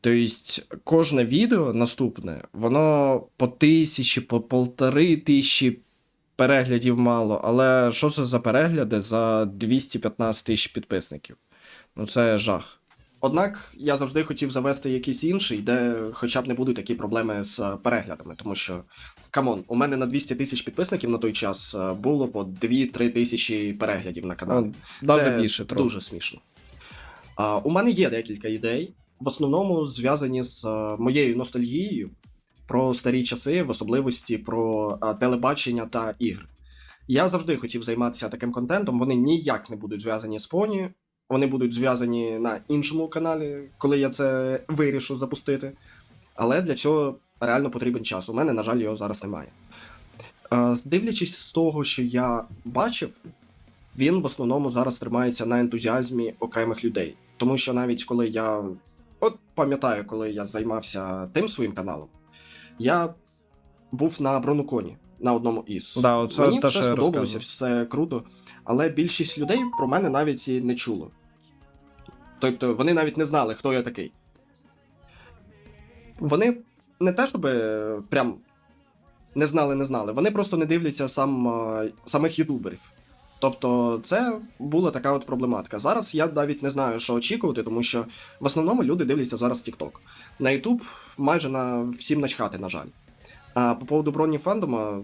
Тобто, кожне відео наступне, воно по 1000, по 1500 переглядів мало, але що це за перегляди за 215 тисяч підписників? Ну це жах. Однак я завжди хотів завести якийсь інший, де хоча б не будуть такі проблеми з переглядами, тому що, камон, у мене на 200 тисяч підписників на той час було по 2-3 тисячі переглядів на каналі. Це більше трохи. Дуже смішно. У мене є декілька ідей, в основному зв'язані з моєю ностальгією про старі часи, в особливості про телебачення та ігри. Я завжди хотів займатися таким контентом, вони ніяк не будуть зв'язані з Поні, вони будуть зв'язані на іншому каналі, коли я це вирішу запустити. Але для цього реально потрібен час. У мене, на жаль, його зараз немає. Дивлячись з того, що я бачив, він в основному зараз тримається на ентузіазмі окремих людей. Тому що навіть коли я... От пам'ятаю, коли я займався тим своїм каналом, я був на Бронуконі, на одному із. Да, оце мені те, все що я сподобалося, розказував. все круто, але більшість людей про мене навіть і не чуло. Тобто вони навіть не знали, хто я такий. Вони не те, щоб прям не знали, вони просто не дивляться самих ютуберів. Тобто, це була така от проблематика. Зараз я навіть не знаю, що очікувати, тому що в основному люди дивляться зараз TikTok. На YouTube майже всім начхати, на жаль. А по поводу броні фандома,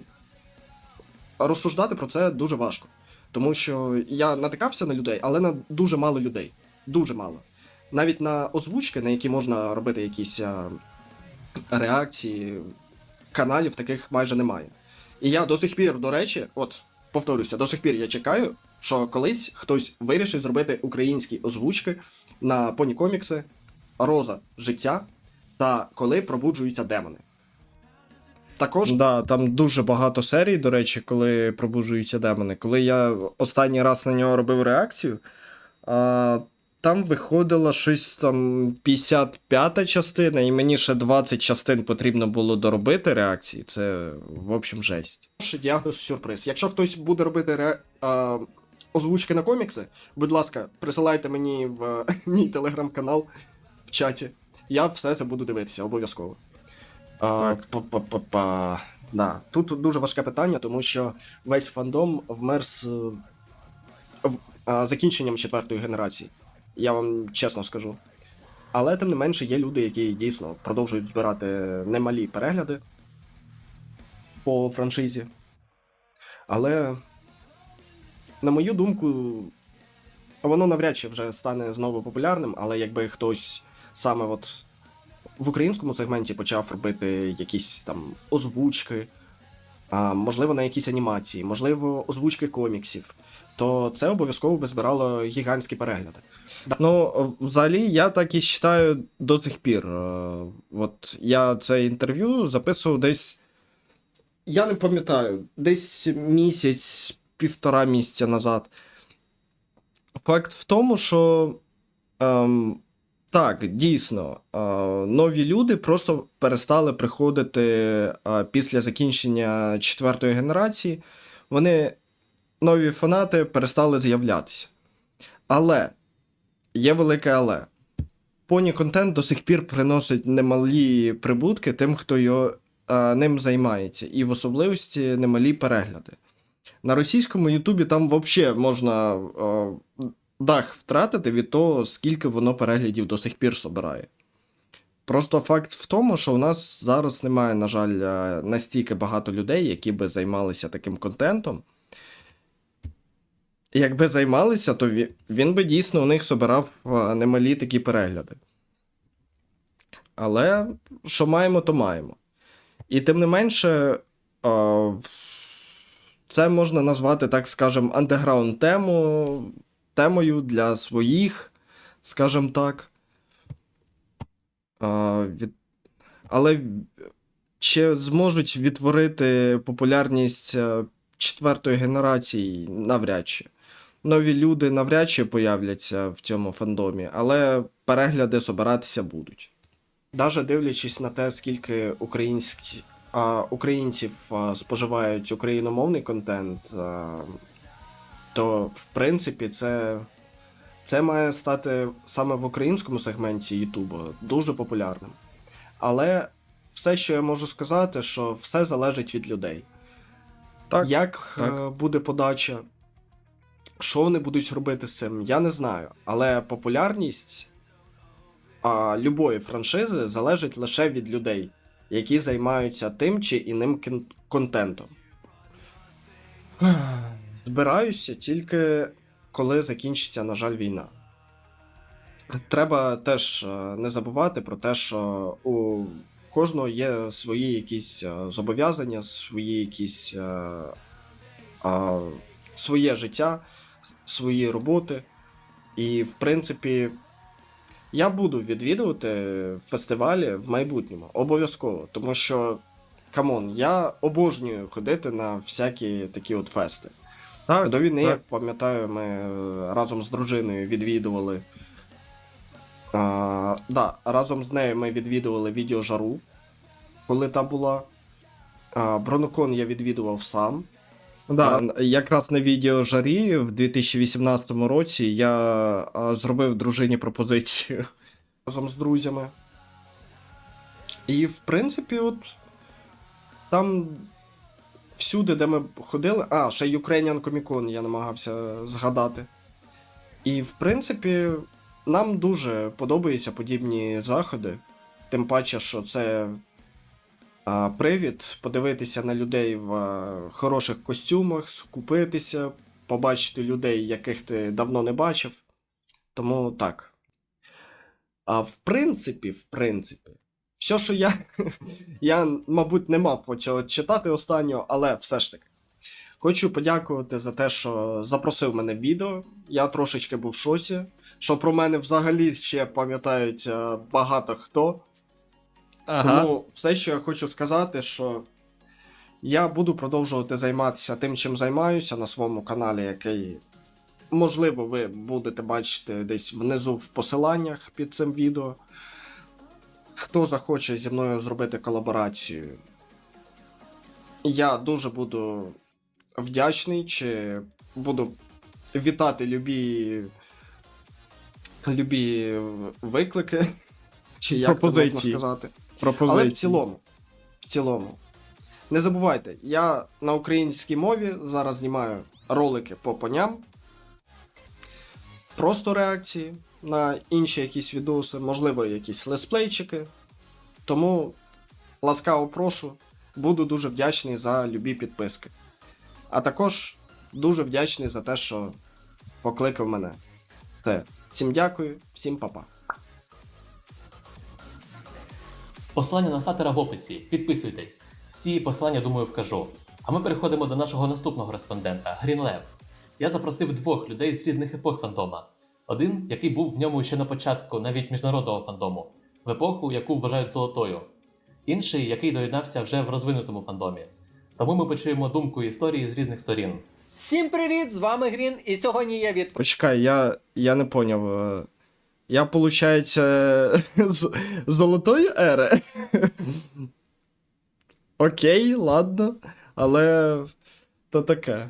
розсуждати про це дуже важко. Тому що я натикався на людей, але на дуже мало людей. Дуже мало. Навіть на озвучки, на які можна робити якісь реакції, каналів таких майже немає. І я до сих пір, до речі, повторюся, до сих пір я чекаю, що колись хтось вирішить зробити українські озвучки на понікомікси Роза життя та Коли пробуджуються демони. Також Да, там дуже багато серій, до речі, коли пробуджуються демони. Коли я останній раз на нього робив реакцію, там виходила щось там 55-та частина, і мені ще 20 частин потрібно було доробити реакції. Це, в общем, жесть. діагноз сюрприз. Якщо хтось буде робити озвучки на комікси, будь ласка, присилайте мені в мій телеграм-канал в чаті. Я все це буду дивитися, обов'язково. Да. Тут дуже важке питання, тому що весь фандом вмер з закінченням 4-ї генерації. Я вам чесно скажу. Але тим не менше є люди, які дійсно продовжують збирати немалі перегляди по франшизі. Але, на мою думку, воно навряд чи вже стане знову популярним, але якби хтось саме в українському сегменті почав робити якісь там озвучки, можливо, на якісь анімації, можливо, озвучки коміксів, то це обов'язково би збирало гігантські перегляди. Ну, взагалі, я так і вважаю до сих пір. От я це інтерв'ю записував десь, я не пам'ятаю, десь місяць, 1,5 місяця назад. Факт в тому, що так, дійсно, нові люди просто перестали приходити після закінчення 4-ї генерації. Нові фанати перестали з'являтися. Але, є велике але. Поні-контент до сих пір приносить немалі прибутки тим, хто ним займається. І в особливості немалі перегляди. На російському Ютубі там взагалі можна дах втратити від того, скільки воно переглядів до сих пір собирає. Просто факт в тому, що у нас зараз немає, на жаль, настільки багато людей, які би займалися таким контентом. Якби займалися, то він би дійсно у них собирав немалі такі перегляди. Але що маємо, то маємо. І тим не менше, це можна назвати, так скажем, андеграунд темою для своїх, скажем так. Але чи зможуть відтворити популярність 4-ї генерації? Навряд чи. Нові люди навряд чи появляться в цьому фандомі, але перегляди собиратися будуть. Даже дивлячись на те, скільки українців споживають україномовний контент, то, в принципі, це має стати саме в українському сегменті Ютуба дуже популярним. Але все, що я можу сказати, що все залежить від людей. Так, Як буде подача, що вони будуть робити з цим, я не знаю. Але популярність любої франшизи залежить лише від людей, які займаються тим чи іним контентом. Збираюся тільки коли закінчиться, на жаль, війна. Треба теж не забувати про те, що у кожного є свої якісь зобов'язання, свої якісь своє життя, свої роботи. І, в принципі, я буду відвідувати фестивалі в майбутньому, обов'язково, тому що, камон, я обожнюю ходити на всякі такі от фести. Так, До війни, так. я пам'ятаю, ми разом з дружиною відвідували. Разом з нею ми відвідували відеожару, коли та була. Бронокон я відвідував сам. Да, якраз на відеожарі в 2018 році я зробив дружині пропозицію. Разом з друзями. І, в принципі, там всюди, де ми ходили. Ще Ukrainian Comic Con я намагався згадати. І, в принципі, нам дуже подобаються подібні заходи. Тим паче, що це привід подивитися на людей в хороших костюмах, скупитися, побачити людей, яких ти давно не бачив. Тому так. В принципі, все, що я, мабуть, не мав почати читати останнього, але все ж таки. Хочу подякувати за те, що запросив мене в відео. Я трошечки був в шоці, що про мене взагалі ще пам'ятають багато хто. Тому все, що я хочу сказати, що я буду продовжувати займатися тим, чим займаюся на своєму каналі, який, можливо, ви будете бачити десь внизу в посиланнях під цим відео. Хто захоче зі мною зробити колаборацію, я дуже буду вдячний, чи буду вітати любі виклики, чи як це можна сказати. Але в цілому, не забувайте, я на українській мові зараз знімаю ролики по поням, просто реакції на інші якісь відоси, можливо, якісь летсплейчики. Тому ласкаво прошу, буду дуже вдячний за любі підписки. А також дуже вдячний за те, що покликав мене. Все. Всім дякую, всім па-па. Посилання на хатера в описі. Підписуйтесь. Всі посилання, думаю, вкажу. А ми переходимо до нашого наступного респондента – Green Lab. Я запросив двох людей з різних епох фандома. Один, який був в ньому ще на початку навіть міжнародного фандому, в епоху, яку вважають золотою. Інший, який доєднався вже в розвинутому фандомі. Тому ми почуємо думку і історії з різних сторін. Всім привіт, з вами Грін, і сьогодні я Почекай, я не поняв. Я, получається, з золотої ери? Окей, ладно, але то таке.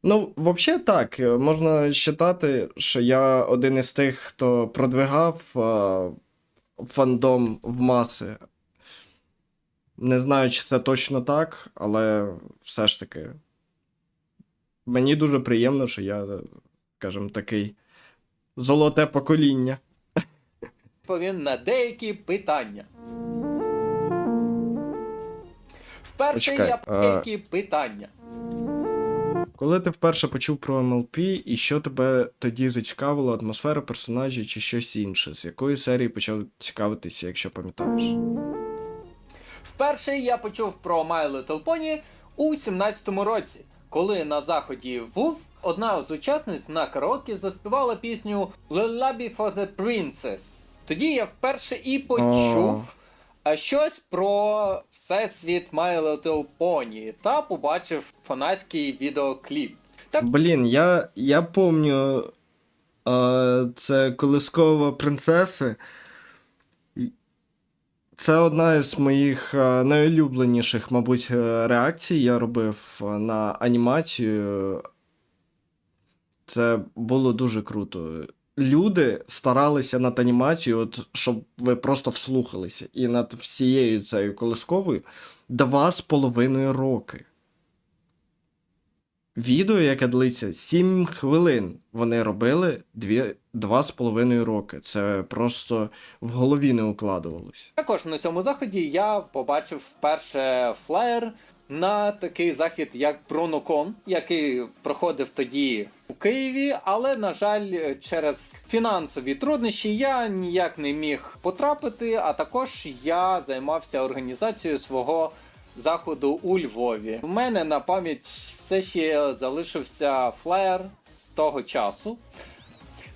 Ну, взагалі так, можна вважати, що я один із тих, хто продвигав фандом в маси. Не знаю, чи це точно так, але все ж таки. Мені дуже приємно, що я, скажімо, такий золоте покоління. відповім на деякі питання. Вперше деякі питання. Коли ти вперше почув про МЛП, і що тебе тоді зацікавило, атмосфера персонажів чи щось інше? З якої серії почав цікавитися, якщо пам'ятаєш? Вперше я почув про My Little Pony у 17-му році, коли на заході ВУВ одна з учасниць на караоке заспівала пісню Lullaby for the Princess. Тоді я вперше і почув щось про всесвіт My Little Pony та побачив фанатський відеокліп. Блін, я пам'ятаю, це колискова принцеси. Це одна із моїх найулюбленіших, мабуть, реакцій я робив на анімацію. Це було дуже круто. Люди старалися над анімацією, от, щоб ви просто вслухалися. І над всією цією колисковою 2,5 роки. Відео, яке длиться 7 хвилин, вони робили 2,5 роки. Це просто в голові не укладувалося. Також на цьому заході я побачив вперше флаєр на такий захід, як BrunoCon, який проходив тоді у Києві, але, на жаль, через фінансові труднощі я ніяк не міг потрапити, а також я займався організацією свого заходу у Львові. У мене на пам'ять все ще залишився флаєр з того часу.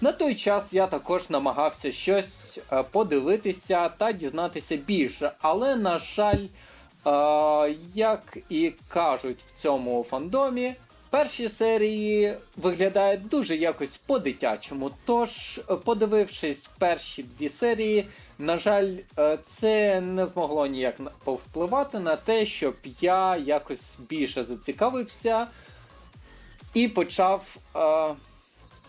На той час я також намагався щось подивитися та дізнатися більше, але, на жаль, як і кажуть в цьому фандомі, перші серії виглядають дуже якось по-дитячому, тож, подивившись перші 2 серії, на жаль, це не змогло ніяк повпливати на те, щоб я якось більше зацікавився і почав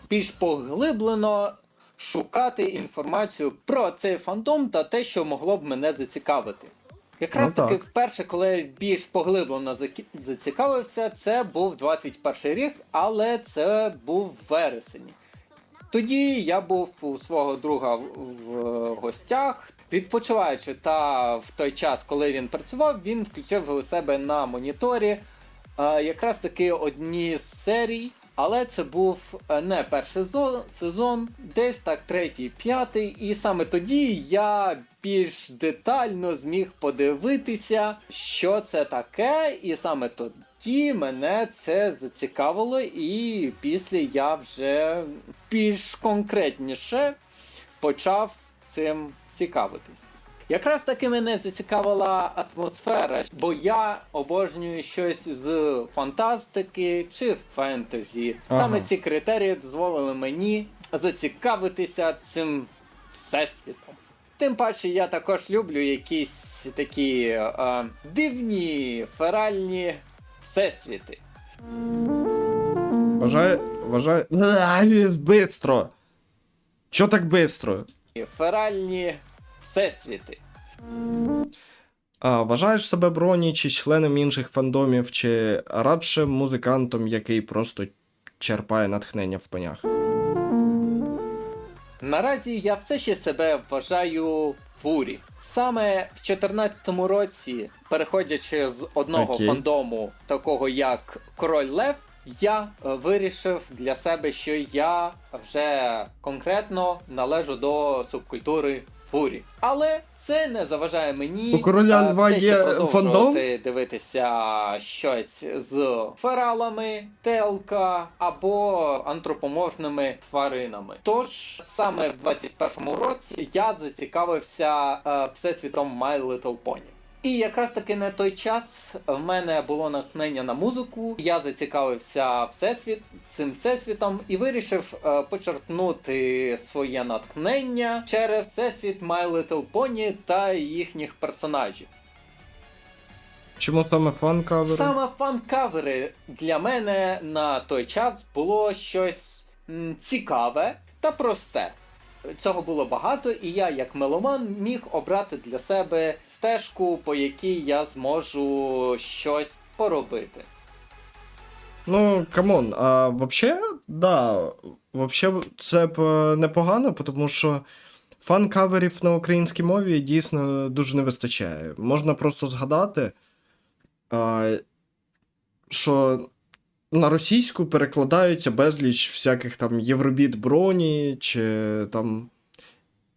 більш поглиблено шукати інформацію про цей фандом та те, що могло б мене зацікавити. Якраз Ну, таки так. вперше, коли я більш поглиблено зацікавився, це був 21 рік, але це був вересень. Тоді я був у свого друга в гостях, відпочиваючи, та в той час, коли він працював, він включив у себе на моніторі якраз таки одні з серій, але це був не перший сезон, десь так третій, п'ятий, і саме тоді я більш детально зміг подивитися, що це таке, і саме тоді мене це зацікавило, і після я вже більш конкретніше почав цим цікавитись. Якраз таки мене зацікавила атмосфера, бо я обожнюю щось з фантастики чи фентезі. Саме ці критерії дозволили мені зацікавитися цим всесвітом. Тим паче я також люблю якісь такі дивні, феральні всесвіти. Вважаю... Бистро! Чо так бистро? Феральні всесвіти. А вважаєш себе Броні чи членом інших фандомів, чи радше музикантом, який просто черпає натхнення в пенях? Наразі я все ще себе вважаю фурі. Саме в 2014 році, переходячи з одного Окей. фандому, такого як Король Лев, я вирішив для себе, що я вже конкретно належу до субкультури фурі. Але це не заважає мені У Короля Льва все ще є продовжувати дивитися щось з фералами, телка або антропоморфними тваринами. Тож саме в 21-му році я зацікавився всесвітом My Little Pony. І якраз таки на той час в мене було натхнення на музику, я зацікавився цим всесвітом і вирішив почерпнути своє натхнення через всесвіт My Little Pony та їхніх персонажів. Чому саме фан-кавери? Саме фан-кавери для мене на той час було щось цікаве та просте. Цього було багато, і я, як меломан, міг обрати для себе стежку, по якій я зможу щось поробити. Ну, камон, а вообще, да, вообще це б непогано, тому що фан-каверів на українській мові дійсно дуже не вистачає. Можна просто згадати, що на російську перекладаються безліч всяких там Євробіт Броні чи там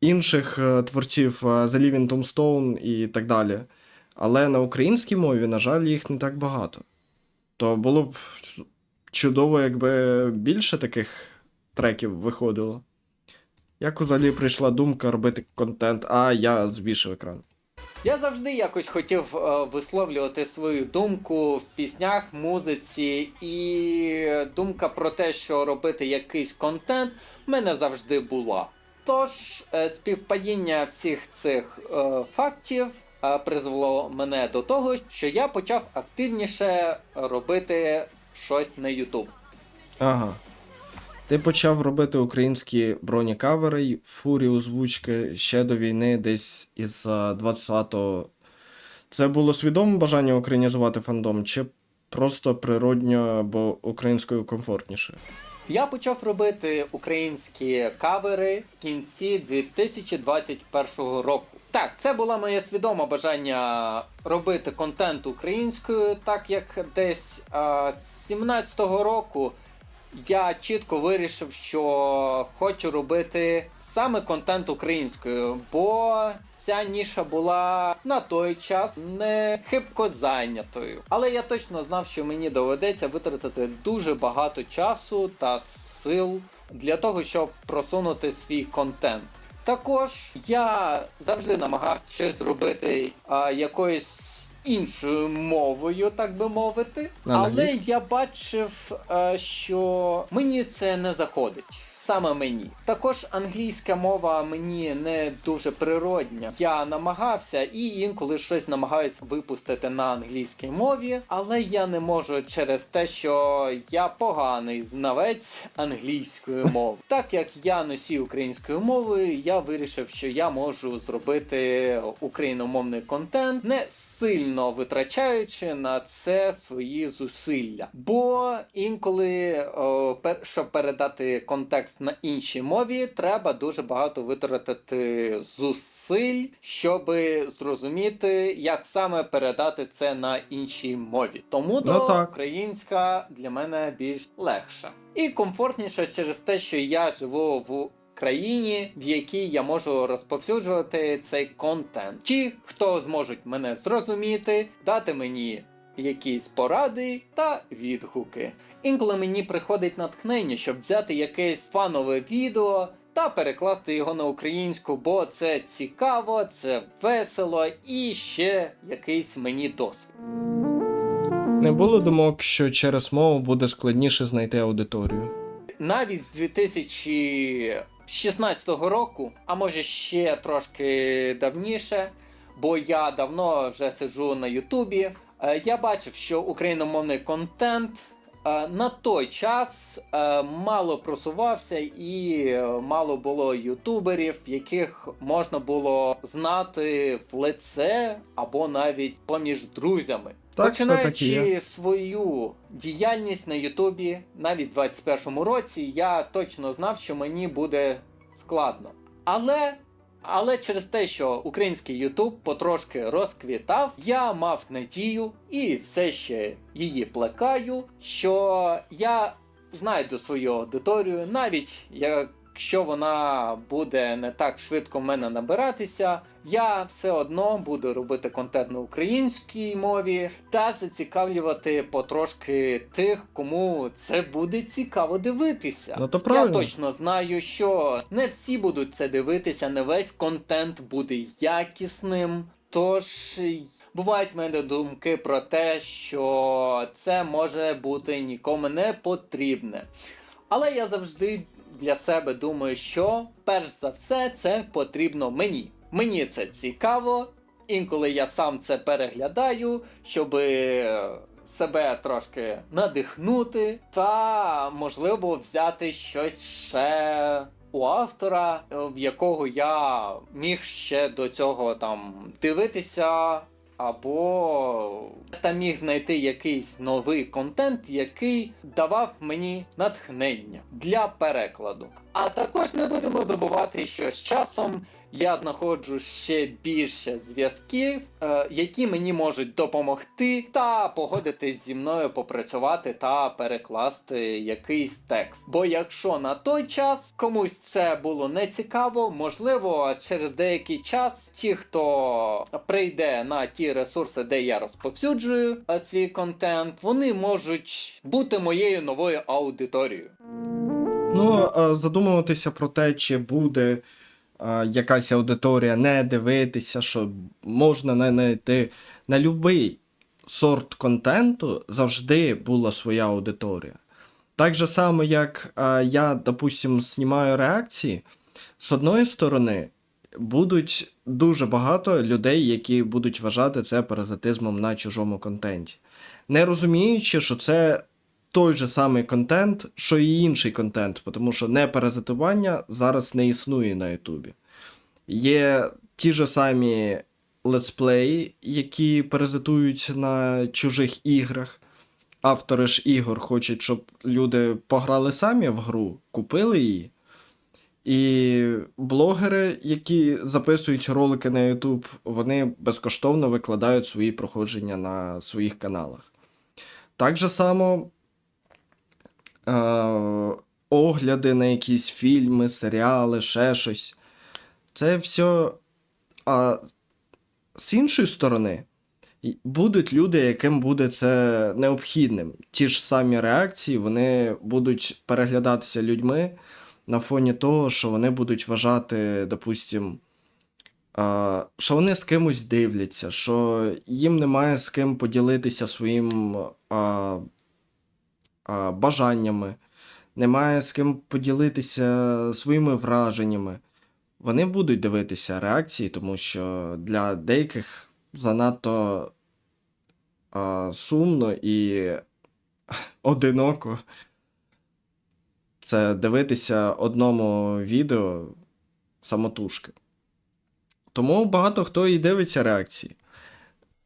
інших творців The Living Tombstone і так далі. Але на українській мові, на жаль, їх не так багато. То було б чудово, якби більше таких треків виходило. Як взагалі прийшла думка робити контент, а я збільшив екран. Я завжди якось хотів висловлювати свою думку в піснях, музиці, і думка про те, що робити якийсь контент, в мене завжди була. Тож, співпадіння всіх цих фактів призвело мене до того, що я почав активніше робити щось на YouTube. Ага. Ти почав робити українські бронікавери, фурі озвучки ще до війни, десь із 20-го. Це було свідоме бажання українізувати фандом, чи просто природньо, бо українською комфортніше? Я почав робити українські кавери в кінці 2021 року. Так, це було моє свідоме бажання робити контент українською, так як десь з 17-го року я чітко вирішив, що хочу робити саме контент українською, бо ця ніша була на той час не хибко зайнятою. Але я точно знав, що мені доведеться витратити дуже багато часу та сил для того, щоб просунути свій контент. Також я завжди намагався щось зробити якоюсь іншою мовою, так би мовити. Але я бачив, що мені це не заходить. саме мені. Також англійська мова мені не дуже природня. Я намагався і інколи щось намагаюсь випустити на англійській мові, але я не можу через те, що я поганий знавець англійської мови. Так як я носій української мови, я вирішив, що я можу зробити україномовний контент, не сильно витрачаючи на це свої зусилля. Бо інколи, щоб передати контекст на іншій мові, треба дуже багато витратити зусиль, щоб зрозуміти, як саме передати це на іншій мові. Тому українська для мене більш легша. І комфортніша через те, що я живу в країні, в якій я можу розповсюджувати цей контент. Ті, хто зможуть мене зрозуміти, дати мені якісь поради та відгуки. Інколи мені приходить натхнення, щоб взяти якесь фанове відео та перекласти його на українську, бо це цікаво, це весело і ще якийсь мені досвід. Не було думок, що через мову буде складніше знайти аудиторію? Навіть з 2016 року, а може ще трошки давніше, бо я давно вже сиджу на Ютубі, я бачив, що україномовний контент на той час мало просувався і мало було ютуберів, яких можна було знати в лице або навіть поміж друзями. Так, починаючи свою діяльність на Ютубі, навіть в 21-му році, я точно знав, що мені буде складно. Але через те, що український Ютуб потрошки розквітав, я мав надію і все ще її плекаю, що я знайду свою аудиторію, навіть якщо вона буде не так швидко в мене набиратися, я все одно буду робити контент на українській мові та зацікавлювати потрошки тих, кому це буде цікаво дивитися. Ну то правильно. Я точно знаю, що не всі будуть це дивитися, не весь контент буде якісним, тож бувають в мене думки про те, що це може бути нікому не потрібне. Але я завжди для себе думаю, що перш за все це потрібно мені. Мені це цікаво, інколи я сам це переглядаю, щоб себе трошки надихнути та, можливо, взяти щось ще у автора, в якого я міг ще до цього там дивитися, або та міг знайти якийсь новий контент, який давав мені натхнення для перекладу. А також не будемо забувати, що з часом я знаходжу ще більше зв'язків, які мені можуть допомогти та погодитись зі мною попрацювати та перекласти якийсь текст. Бо якщо на той час комусь це було не цікаво, можливо, через деякий час ті, хто прийде на ті ресурси, де я розповсюджую свій контент, вони можуть бути моєю новою аудиторією. Ну, задумуватися про те, чи буде якась аудиторія, не дивитися, що можна не знайти. На будь-який сорт контенту завжди була своя аудиторія. Так же само, як я, допустим, знімаю реакції, з одної сторони, будуть дуже багато людей, які будуть вважати це паразитизмом на чужому контенті. Не розуміючи, що це той же самий контент, що і інший контент, тому що непаразитування зараз не існує на Ютубі. Є ті ж самі летсплеї, які паразитують на чужих іграх. Автори ж ігор хочуть, щоб люди пограли самі в гру, купили її. І блогери, які записують ролики на YouTube, вони безкоштовно викладають свої проходження на своїх каналах. Так же само огляди на якісь фільми, серіали, ще щось. Це все. А з іншої сторони, будуть люди, яким буде це необхідним. Ті ж самі реакції, вони будуть переглядатися людьми на фоні того, що вони будуть вважати, допустим, що вони з кимось дивляться, що їм немає з ким поділитися своїм бажаннями, немає з ким поділитися своїми враженнями. Вони будуть дивитися реакції, тому що для деяких занадто сумно і одиноко це дивитися одному відео самотужки. Тому багато хто і дивиться реакції.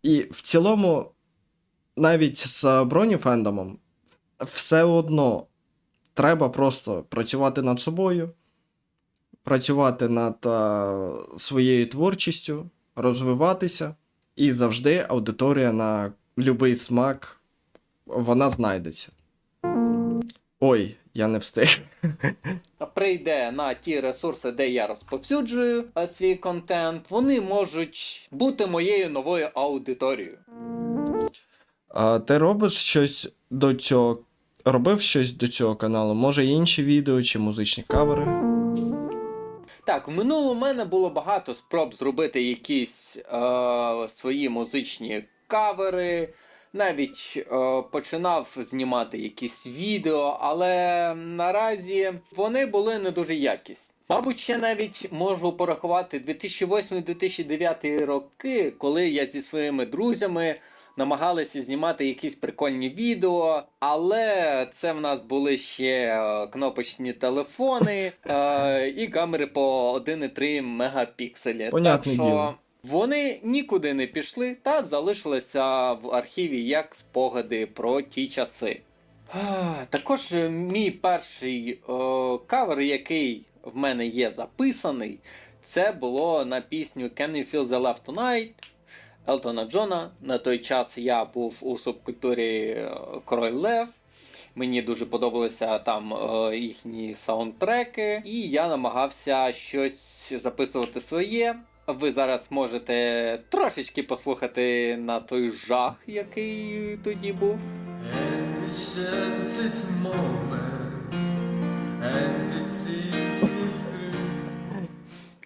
І в цілому, навіть з броніфендомом, все одно треба просто працювати над собою, працювати над своєю творчістю, розвиватися, і завжди аудиторія на будь-який смак, вона знайдеться. Ой, я не встиг. Прийде на ті ресурси, де я розповсюджую свій контент, вони можуть бути моєю новою аудиторією. А ти робиш щось до цього? Робив щось до цього каналу? Може інші відео чи музичні кавери? Так, в минулому в мене було багато спроб зробити якісь свої музичні кавери, навіть починав знімати якісь відео, але наразі вони були не дуже якісні. Мабуть, ще навіть можу порахувати 2008-2009 роки, коли я зі своїми друзями намагалися знімати якісь прикольні відео, але це в нас були ще кнопочні телефони і камери по 1,3 мегапікселі. Понятне так що діло. вони нікуди не пішли та залишилися в архіві як спогади про ті часи. Також мій перший кавер, який в мене є записаний, це було на пісню Can You Feel The Love Tonight Елтона Джона. На той час я був у субкультурі Король Лев. Мені дуже подобалися там їхні саундтреки, і я намагався щось записувати своє. Ви зараз можете трошечки послухати на той жах, який тоді був.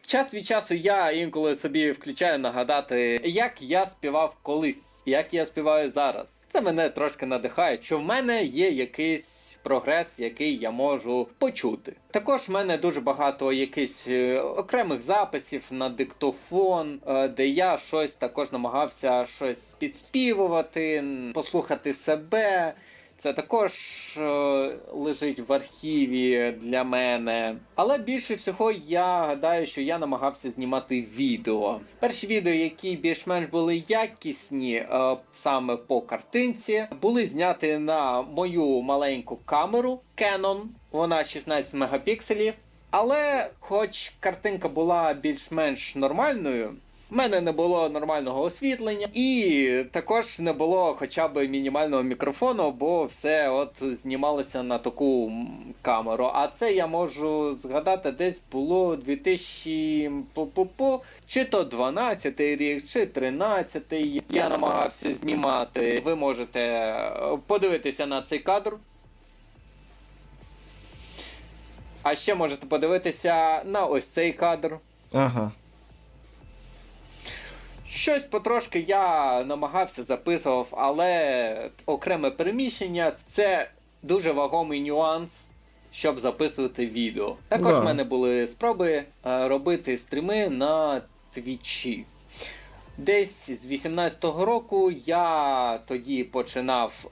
Час від часу я інколи собі включаю нагадати, як я співав колись, як я співаю зараз. Це мене трошки надихає, що в мене є якийсь прогрес, який я можу почути. Також в мене дуже багато якихось окремих записів на диктофон, де я щось також намагався щось підспівувати, послухати себе. Це також лежить в архіві для мене. Але більше всього я гадаю, що я намагався знімати відео. Перші відео, які більш-менш були якісні саме по картинці, були зняті на мою маленьку камеру Canon. Вона 16 мегапікселів. Але хоч картинка була більш-менш нормальною, в мене не було нормального освітлення, і також не було хоча б мінімального мікрофону, бо все от знімалося на таку камеру. А це я можу згадати, десь було 2000, чи то 12 рік, чи 13 я намагався знімати. Ви можете подивитися на цей кадр. А ще можете подивитися на ось цей кадр. Ага. Щось потрошки я намагався, записував, але окреме переміщення – це дуже вагомий нюанс, щоб записувати відео. Також в мене були спроби робити стріми на Твічі. Десь з 18-го року я тоді починав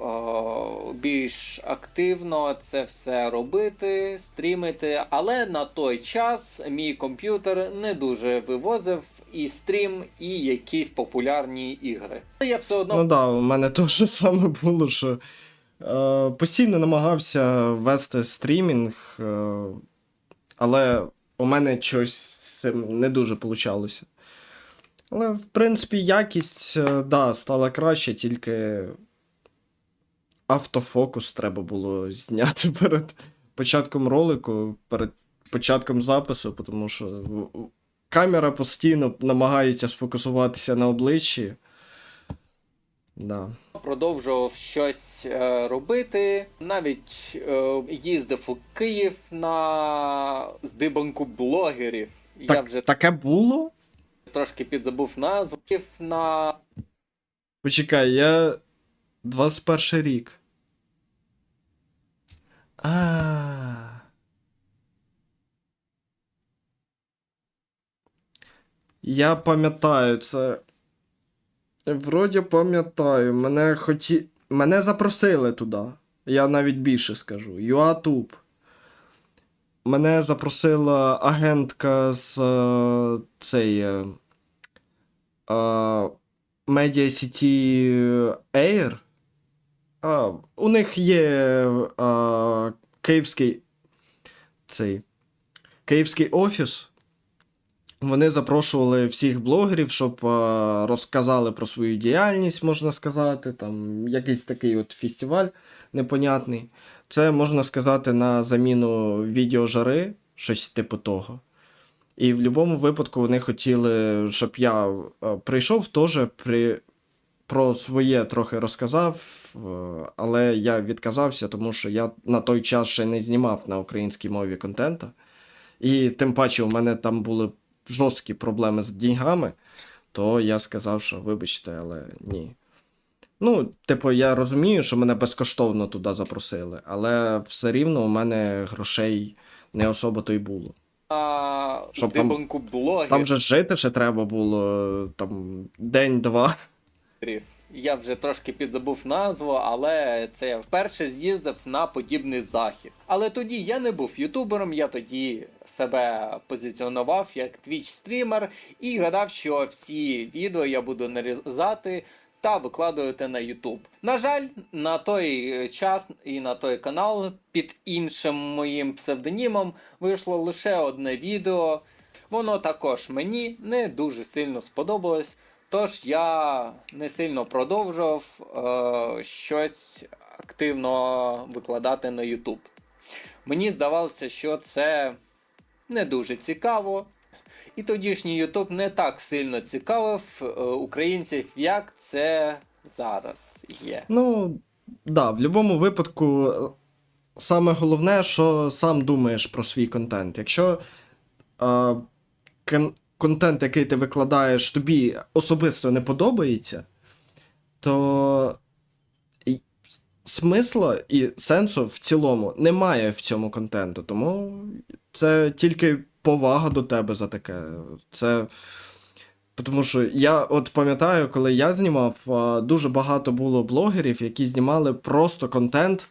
більш активно це все робити, стрімити, але на той час мій комп'ютер не дуже вивозив і стрім, і якісь популярні ігри. Я все одно... Ну да, у мене те ж саме було, що постійно намагався вести стрімінг, але у мене щось з цим не дуже вийшло. Але, в принципі, якість, да, стала краще, тільки автофокус треба було зняти перед початком ролику, перед початком запису, тому що камера постійно намагається сфокусуватися на обличчі. Да. Продовжував щось робити, навіть їздив у Київ на здибанку блогерів. Так, Я вже таке було? трошки підзабув назву. На... Почекай, я 21 рік. Я пам'ятаю це. Вроді пам'ятаю, мене запросили туди. Я навіть більше скажу. YouTube. Мене запросила агентка з медіасіті Air. У них є київський офіс. Вони запрошували всіх блогерів, щоб розказали про свою діяльність, можна сказати. Там якийсь такий от фестиваль непонятний. Це, можна сказати, на заміну відеожари, щось типу того. І в будь-якому випадку вони хотіли, щоб я прийшов теж про своє трохи розказав, але я відказався, тому що я на той час ще не знімав на українській мові контента. І тим паче у мене там були жорсткі проблеми з деньгами, то я сказав, що вибачте, але ні. Ну, типу, я розумію, що мене безкоштовно туди запросили, але все рівно у мене грошей не особо то й було. Щоб Дебанку блогерів. Там же жити ще треба було там день-два. Я вже трошки підзабув назву, але це я вперше з'їздив на подібний захід. Але тоді я не був ютубером, я тоді себе позиціонував як твіч-стрімер і гадав, що всі відео я буду нарізати та викладувати на YouTube. На жаль, на той час і на той канал під іншим моїм псевдонімом вийшло лише одне відео. Воно також мені не дуже сильно сподобалось. Тож я не сильно продовжував щось активно викладати на YouTube. Мені здавалося, що це не дуже цікаво. І тодішній YouTube не так сильно цікавив українців, як це зараз є. Ну, да, в будь-якому випадку саме головне, що сам думаєш про свій контент. Якщо контент, який ти викладаєш, тобі особисто не подобається, то смисла і сенсу в цілому немає в цьому контенту. Тому це тільки повага до тебе за таке. Це... Тому що я от пам'ятаю, коли я знімав, дуже багато було блогерів, які знімали просто контент,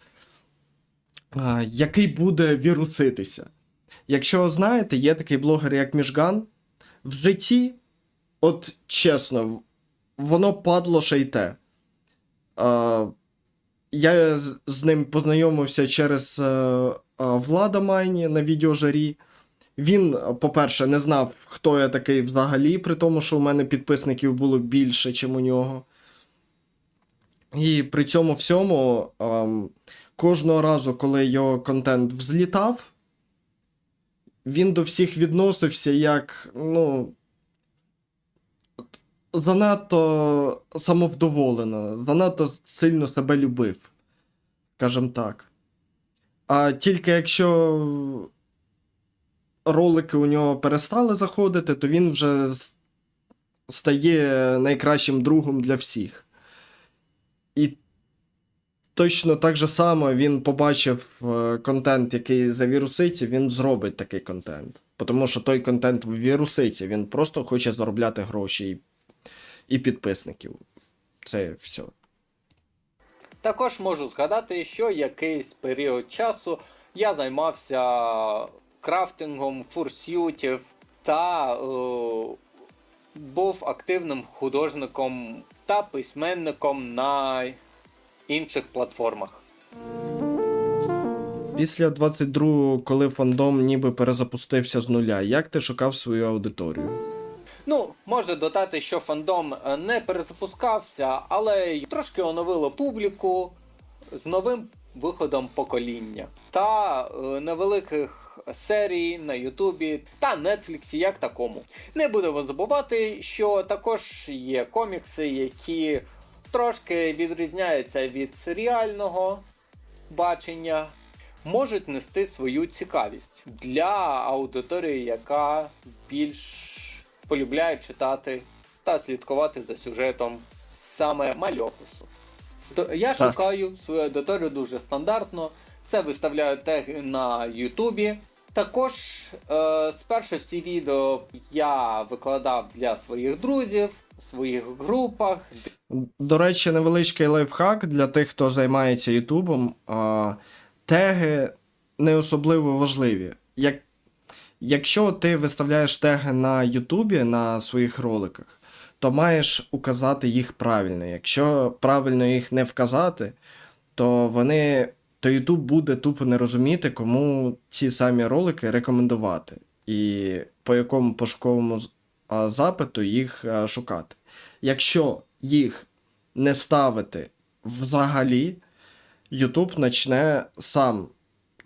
який буде віруситися. Якщо знаєте, є такий блогер, як Міжган, в житті, от чесно, воно падло ще й те. Я з ним познайомився через Влада Майні на відеожарі. Він, по-перше, не знав, хто я такий взагалі, при тому, що у мене підписників було більше, ніж у нього. І при цьому всьому, кожного разу, коли його контент взлітав, він до всіх відносився як, ну, занадто самовдоволено, занадто сильно себе любив, скажімо так. А тільки якщо ролики у нього перестали заходити, то він вже стає найкращим другом для всіх. І точно так же само він побачив контент, який завіруситься, він зробить такий контент. Тому що той контент віруситься, він просто хоче заробляти гроші і підписників. Це все. Також можу згадати, що якийсь період часу я займався крафтингом фурсютів та був активним художником та письменником на інших платформах. Після 22-го, коли фандом ніби перезапустився з нуля, як ти шукав свою аудиторію? Ну, можу додати, що фандом не перезапускався, але й трошки оновило публіку з новим виходом покоління та невеликих серій на Ютубі та Нетфліксі як такому. Не будемо забувати, що також є комікси, які трошки відрізняються від серіального бачення, можуть нести свою цікавість для аудиторії, яка більш полюбляє читати та слідкувати за сюжетом саме мальопису. Я шукаю свою аудиторію дуже стандартно. Це виставляю теги на Ютубі Також спершу всі відео я викладав для своїх друзів, в своїх групах. До речі, невеличкий лайфхак для тих, хто займається Ютубом. Теги не особливо важливі. Якщо ти виставляєш теги на Ютубі, на своїх роликах, то маєш указати їх правильно. Якщо правильно їх не вказати, то YouTube буде тупо не розуміти, кому ці самі ролики рекомендувати. І по якому пошуковому запиту їх шукати. Якщо їх не ставити взагалі, YouTube почне сам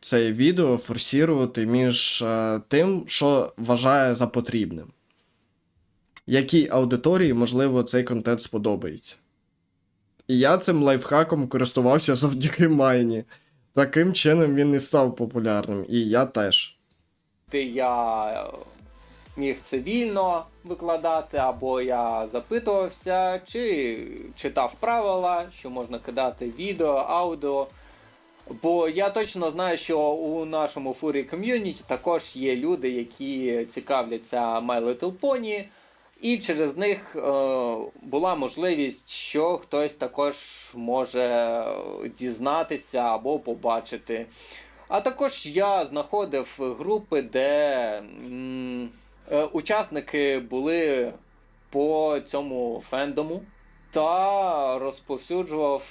це відео форсувати між тим, що вважає за потрібним. Якій аудиторії, можливо, цей контент сподобається. І я цим лайфхаком користувався завдяки Майні. Таким чином він і став популярним. І я теж. Я міг це вільно викладати, або я запитувався, чи читав правила, що можна кидати відео, аудіо. Бо я точно знаю, що у нашому фурі ком'юніті також є люди, які цікавляться My Little Pony, і через них була можливість, що хтось також може дізнатися або побачити. А також я знаходив групи, де учасники були по цьому фендому та розповсюджував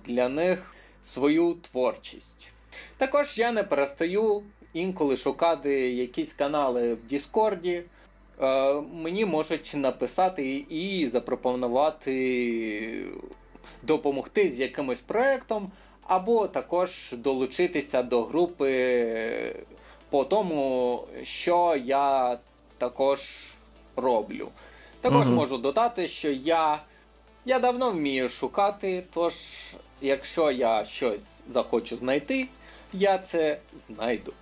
для них свою творчість. Також я не перестаю інколи шукати якісь канали в Діскорді. Мені можуть написати і запропонувати допомогти з якимось проєктом, або також долучитися до групи по тому, що я також роблю. Також можу додати, що я давно вмію шукати, тож якщо я щось захочу знайти, я це знайду.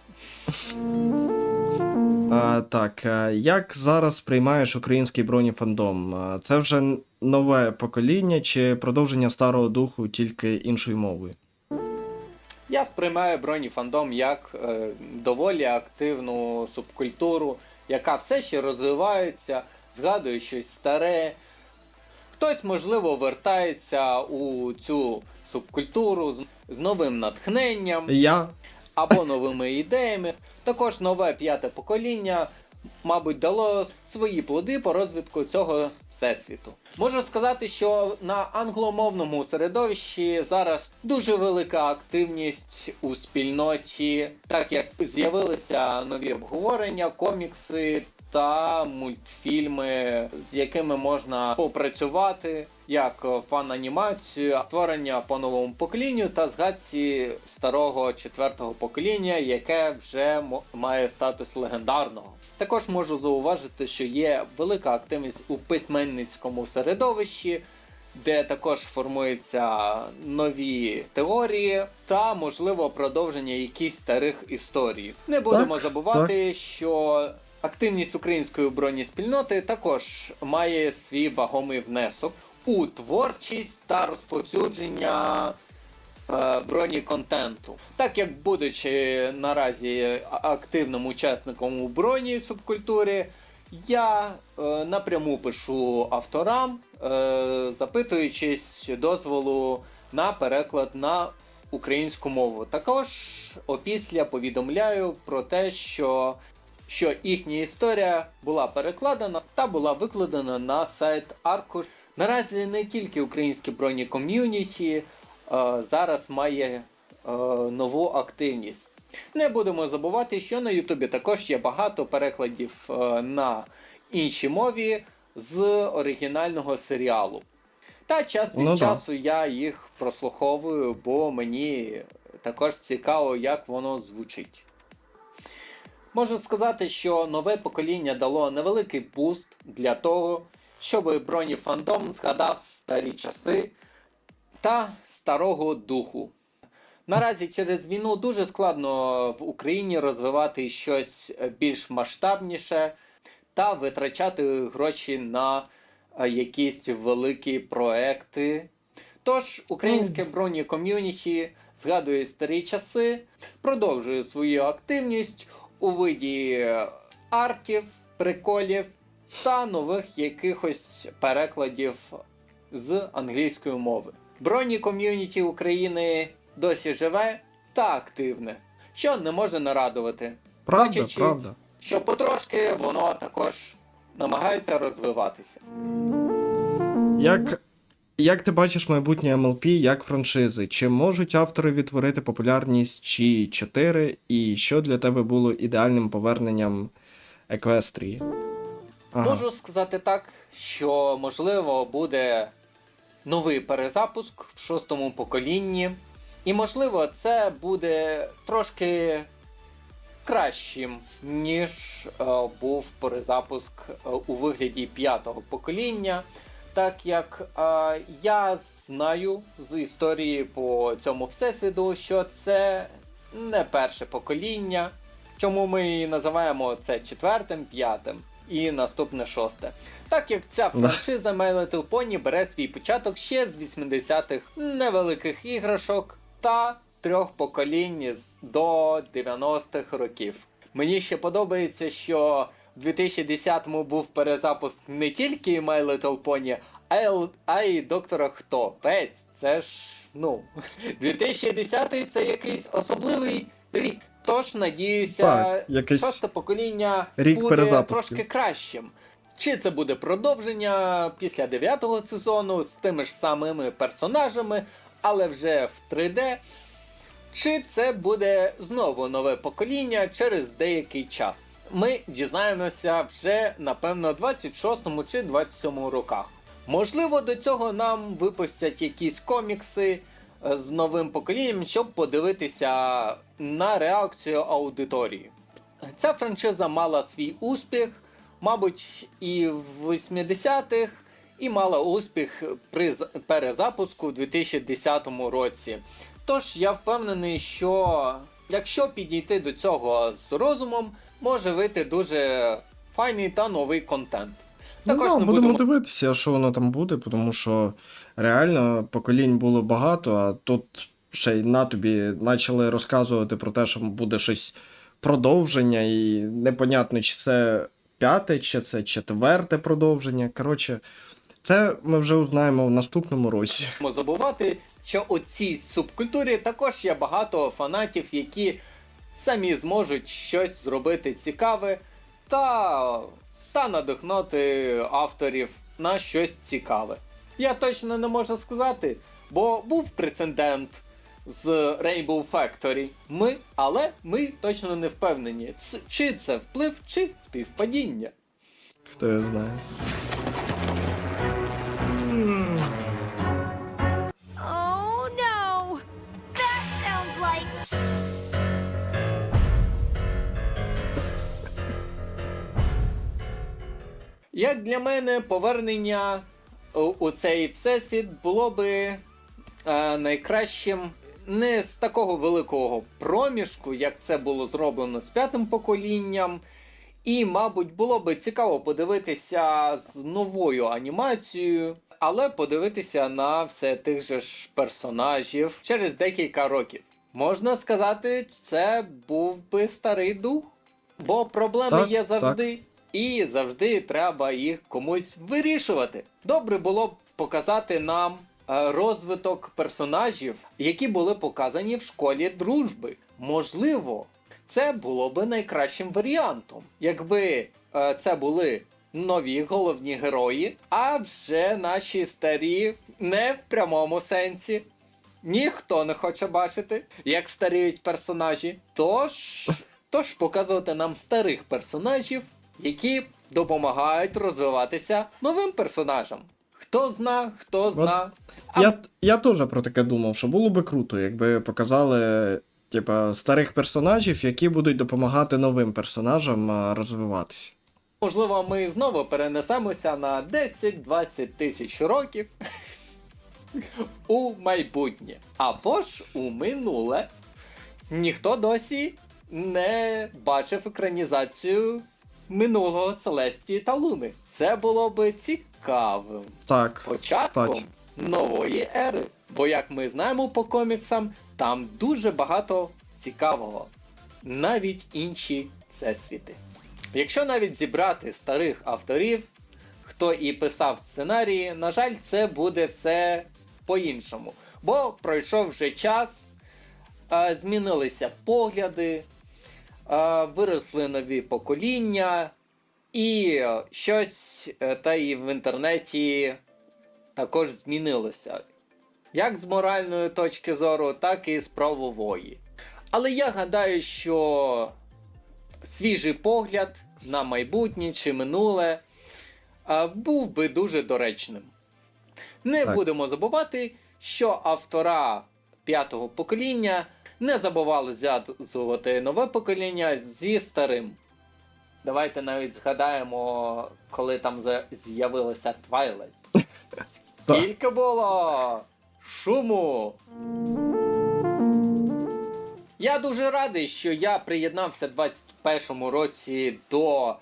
Як зараз сприймаєш український броніфандом? Це вже нове покоління чи продовження старого духу, тільки іншою мовою? Я сприймаю броніфандом як доволі активну субкультуру, яка все ще розвивається, згадує щось старе. Хтось, можливо, вертається у цю субкультуру з новим натхненням або новими ідеями. Також нове п'яте покоління, мабуть, дало свої плоди по розвитку цього всесвіту. Можу сказати, що на англомовному середовищі зараз дуже велика активність у спільноті, так як з'явилися нові обговорення, комікси та мультфільми, з якими можна попрацювати, як фан-анімацію, створення по новому поколінню та згадці старого четвертого покоління, яке вже має статус легендарного. Також можу зауважити, що є велика активність у письменницькому середовищі, де також формуються нові теорії та, можливо, продовження якихось старих історій. Не будемо забувати, що активність української бронеспільноти також має свій вагомий внесок у творчість та розповсюдження бронеконтенту. Так як, будучи наразі активним учасником у броні субкультурі, я напряму пишу авторам, запитуючись дозволу на переклад на українську мову. Також опісля повідомляю про те, що їхня історія була перекладена та була викладена на сайт Аркуш. Наразі не тільки українське бронеком'юніті зараз має нову активність. Не будемо забувати, що на Ютубі також є багато перекладів на іншій мові з оригінального серіалу. Та час від часу я їх прослуховую, бо мені також цікаво, як воно звучить. Можу сказати, що нове покоління дало невеликий буст для того, щоб броніфандом згадав старі часи та старого духу. Наразі через війну дуже складно в Україні розвивати щось більш масштабніше та витрачати гроші на якісь великі проекти. Тож українське броні ком'юніті згадує старі часи, продовжує свою активність у виді артів, приколів та нових якихось перекладів з англійської мови. Броні ком'юніті України досі живе та активне, що не може нарадувати. Правда, Бачачи, правда. що потрошки воно також намагається розвиватися. Як ти бачиш майбутнє MLP як франшизи? Чи можуть автори відтворити популярність чи 4? І що для тебе було ідеальним поверненням Еквестрії? Ага. Можу сказати так, що можливо буде новий перезапуск в 6-му поколінні. І можливо це буде трошки кращим, ніж був перезапуск у вигляді 5-го покоління. Так як я знаю з історії по цьому всесвіту, що це не перше покоління, чому ми і називаємо це 4-м, 5-м і наступне 6-те. Так як ця франшиза My Little Pony бере свій початок ще з 80-х невеликих іграшок та 3 поколінь до 90-х років. Мені ще подобається, що в 2010-му був перезапуск не тільки My Little Pony, а й Доктора Хто. Пець, це ж, 2010-й це якийсь особливий рік. Тож, надіюся, Так, якийсь 6-те покоління рік буде перезапусків. трошки кращим. Чи це буде продовження після 9-го сезону з тими ж самими персонажами, але вже в 3D, чи це буде знову нове покоління через деякий час. Ми дізнаємося вже, напевно, 26-му чи 27-му роках. Можливо, до цього нам випустять якісь комікси з новим поколінням, щоб подивитися на реакцію аудиторії. Ця франшиза мала свій успіх, мабуть, і в 80-х, і мала успіх при перезапуску у 2010 році. Тож я впевнений, що якщо підійти до цього з розумом, може вийти дуже файний та новий контент. Також Будемо дивитися, що воно там буде, тому що реально поколінь було багато, а тут ще й на тобі почали розказувати про те, що буде щось продовження, і непонятно, чи це 5-те, чи це 4-те продовження. Коротше, це ми вже узнаємо в наступному році. забувати, що у цій субкультурі також є багато фанатів, які самі зможуть щось зробити цікаве та надихнути авторів на щось цікаве. Я точно не можу сказати, бо був прецедент з Rainbow Factory. Але ми точно не впевнені, чи це вплив, чи співпадіння. Хто його знає. Oh no! That sounds like... Як для мене, повернення у цей всесвіт було би найкращим не з такого великого проміжку, як це було зроблено з 5-м поколінням. І, мабуть, було би цікаво подивитися з новою анімацією, але подивитися на все тих же ж персонажів через декілька років. Можна сказати, це був би старий дух, бо проблеми є завжди. І завжди треба їх комусь вирішувати. Добре було б показати нам розвиток персонажів, які були показані в школі дружби. Можливо, це було би найкращим варіантом, якби це були нові головні герої, а вже наші старі не в прямому сенсі. Ніхто не хоче бачити, як старіють персонажі. Тож показувати нам старих персонажів, які допомагають розвиватися новим персонажам. Хто зна. Я теж про таке думав, що було би круто, якби показали старих персонажів, які будуть допомагати новим персонажам розвиватися. Можливо, ми знову перенесемося на 10-20 тисяч років у майбутнє. Або ж у минуле. Ніхто досі не бачив екранізацію минулого Селестії та Луни. Це було би цікавим початком нової ери. Бо, як ми знаємо по коміксам, там дуже багато цікавого. Навіть інші всесвіти. Якщо навіть зібрати старих авторів, хто і писав сценарії, на жаль, це буде все по-іншому. Бо пройшов вже час, змінилися погляди, виросли нові покоління, і щось та і в інтернеті також змінилося. Як з моральної точки зору, так і з правової. Але я гадаю, що свіжий погляд на майбутнє чи минуле був би дуже доречним. Не будемо забувати, що автора 5-го покоління не забували зв'язувати нове покоління зі старим. Давайте навіть згадаємо, коли там з'явилося Twilight. Скільки було шуму! Я дуже радий, що я приєднався в 21-му році до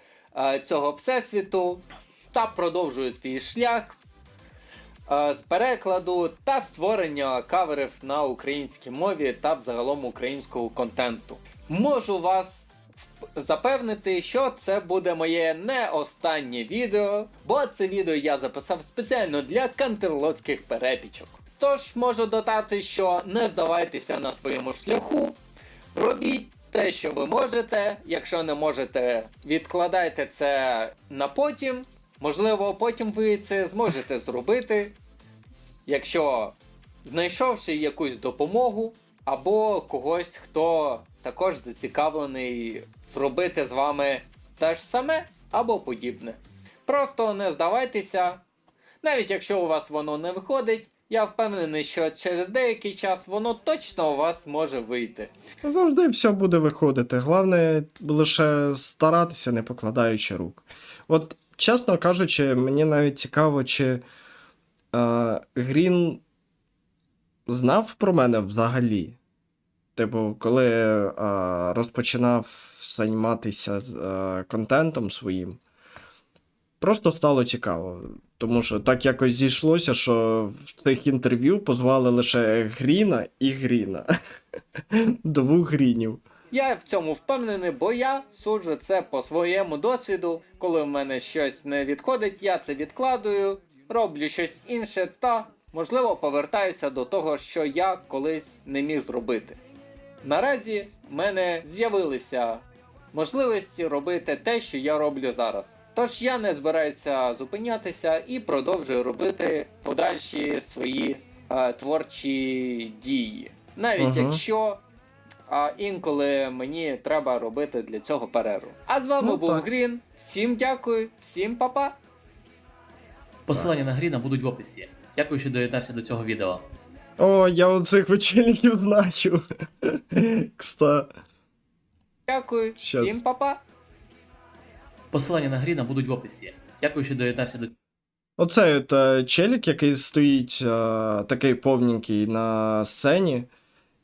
цього всесвіту та продовжую свій шлях з перекладу та створення каверів на українській мові та взагалом українського контенту. Можу вас запевнити, що це буде моє не останнє відео, бо це відео я записав спеціально для кантерлоцьких перепічок. Тож можу додати, що не здавайтеся на своєму шляху, робіть те, що ви можете, якщо не можете, відкладайте це на потім, можливо, потім ви це зможете зробити, якщо знайшовши якусь допомогу, або когось, хто також зацікавлений зробити з вами те ж саме, або подібне. Просто не здавайтеся, навіть якщо у вас воно не виходить, я впевнений, що через деякий час воно точно у вас може вийти. Завжди все буде виходити. Головне лише старатися, не покладаючи рук. От, чесно кажучи, мені навіть цікаво, чи Грін знав про мене взагалі. Типу, коли розпочинав займатися контентом своїм, просто стало цікаво. Тому що так якось зійшлося, що в цих інтерв'ю позвали лише Гріна і Гріна. Двох Грінів. Я в цьому впевнений, бо я суджу це по своєму досвіду. Коли в мене щось не відходить, я це відкладую, роблю щось інше та, можливо, повертаюся до того, що я колись не міг зробити. Наразі в мене з'явилися можливості робити те, що я роблю зараз. Тож я не збираюся зупинятися і продовжую робити подальші свої творчі дії. Навіть якщо інколи мені треба робити для цього перерву. А з вами був Грін. Всім дякую, всім па-па. Посилання на Гріна будуть в описі. Дякую, що доєднався до цього відео. О, я оцих вечірників знаю. Кстати. Дякую, всім па-па. Посилання на Гріна будуть в описі. Дякую, що доєднався до... Оцей от челік, який стоїть такий повненький на сцені.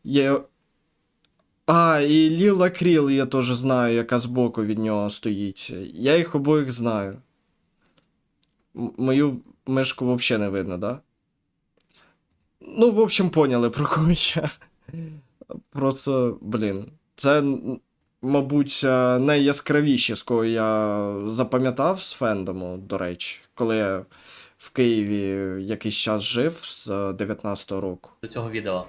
Є... і Ліла Кріл я теж знаю, яка збоку від нього стоїть. Я їх обоїх знаю. Мою мишку взагалі не видно, да? Ну, в общем, поняли, про кого я. Просто, блін. Це, мабуть, найяскравіше, з кого я запам'ятав з фендому, до речі, коли я в Києві якийсь час жив з 19-го року. До цього відео.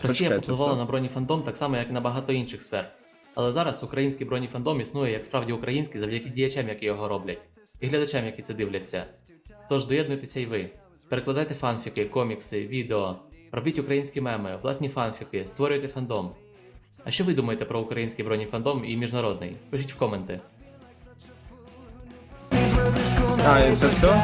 Росія Почекайте, попливала так. на броніфандом так само, як на багато інших сфер. Але зараз український броніфандом існує як справді український завдяки діячам, які його роблять, і глядачам, які це дивляться. Тож доєднуйтеся й ви. Перекладайте фанфіки, комікси, відео, робіть українські меми, власні фанфіки, створюйте фандом. А що ви думаєте про український броніфандом і міжнародний? Пишіть в коменти. І це все?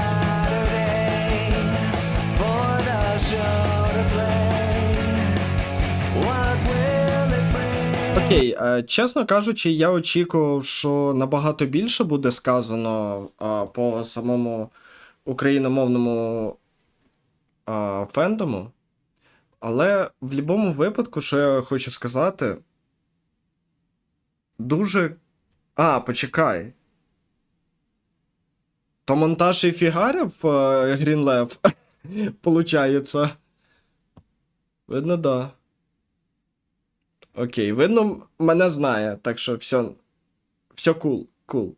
Окей, чесно кажучи, я очікував, що набагато більше буде сказано по самому україномовному фендому. Але в будь-якому випадку, що я хочу сказати, дуже... почекай. То монтаж і фігарив Грінлев, получається. Видно, да. Окей, видно, мене знає, так що все кул.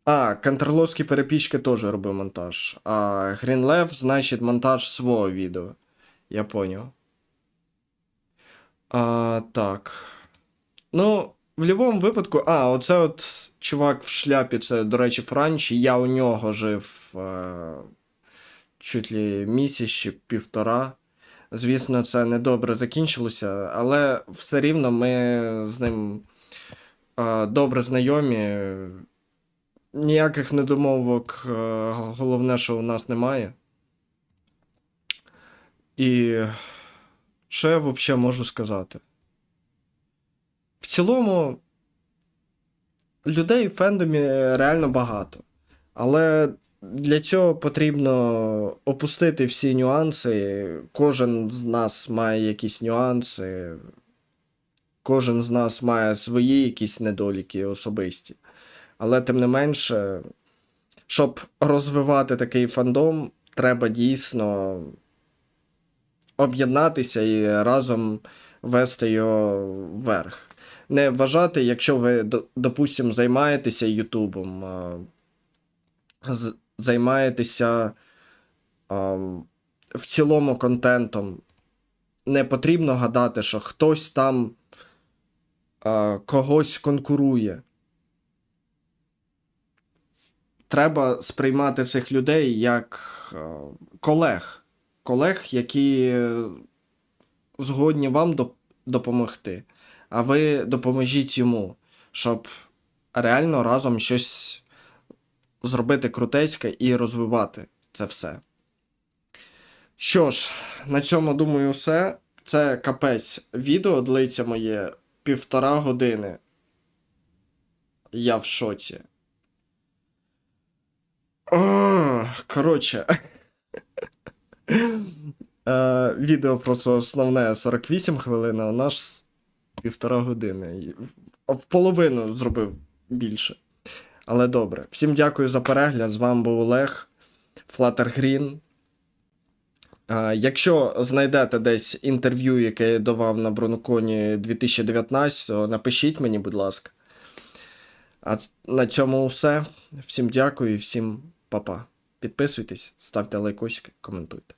А, контроловські перепічки теж робив монтаж. А Грінлев, значить, монтаж свого відео. Я поняв. Так. Ну, в будь-якому випадку. Оце от чувак в шляпі, це, до речі, Франчі. Я у нього жив чуть ли місяць чи півтора. Звісно, це недобре закінчилося, але все рівно ми з ним добре знайомі. Ніяких недомовок, головне, що у нас немає. І що я взагалі можу сказати? В цілому, людей в фендомі реально багато. Але для цього потрібно опустити всі нюанси. Кожен з нас має якісь нюанси. Кожен з нас має свої якісь недоліки особисті. Але тим не менше, щоб розвивати такий фандом, треба дійсно об'єднатися і разом вести його вверх. Не вважати, якщо ви, допустимо, займаєтеся Ютубом, займаєтеся в цілому контентом, не потрібно гадати, що хтось там когось конкурує. Треба сприймати цих людей як колег, які згодні вам допомогти, а ви допоможіть йому, щоб реально разом щось зробити крутецьке і розвивати це все. Що ж, на цьому, думаю, все. Це капець. Відео длиться моє 1,5 години. Я в шоці. Коротше. Відео просто основне 48 хвилин, а у нас 1,5 години. В половину зробив більше. Але добре. Всім дякую за перегляд. З вами був Олег, Fluttergreen. Якщо знайдете десь інтерв'ю, яке я давав на Броноконі 2019, то напишіть мені, будь ласка. А на цьому все. Всім дякую і всім па-па. Підписуйтесь, ставте лайкосики, коментуйте.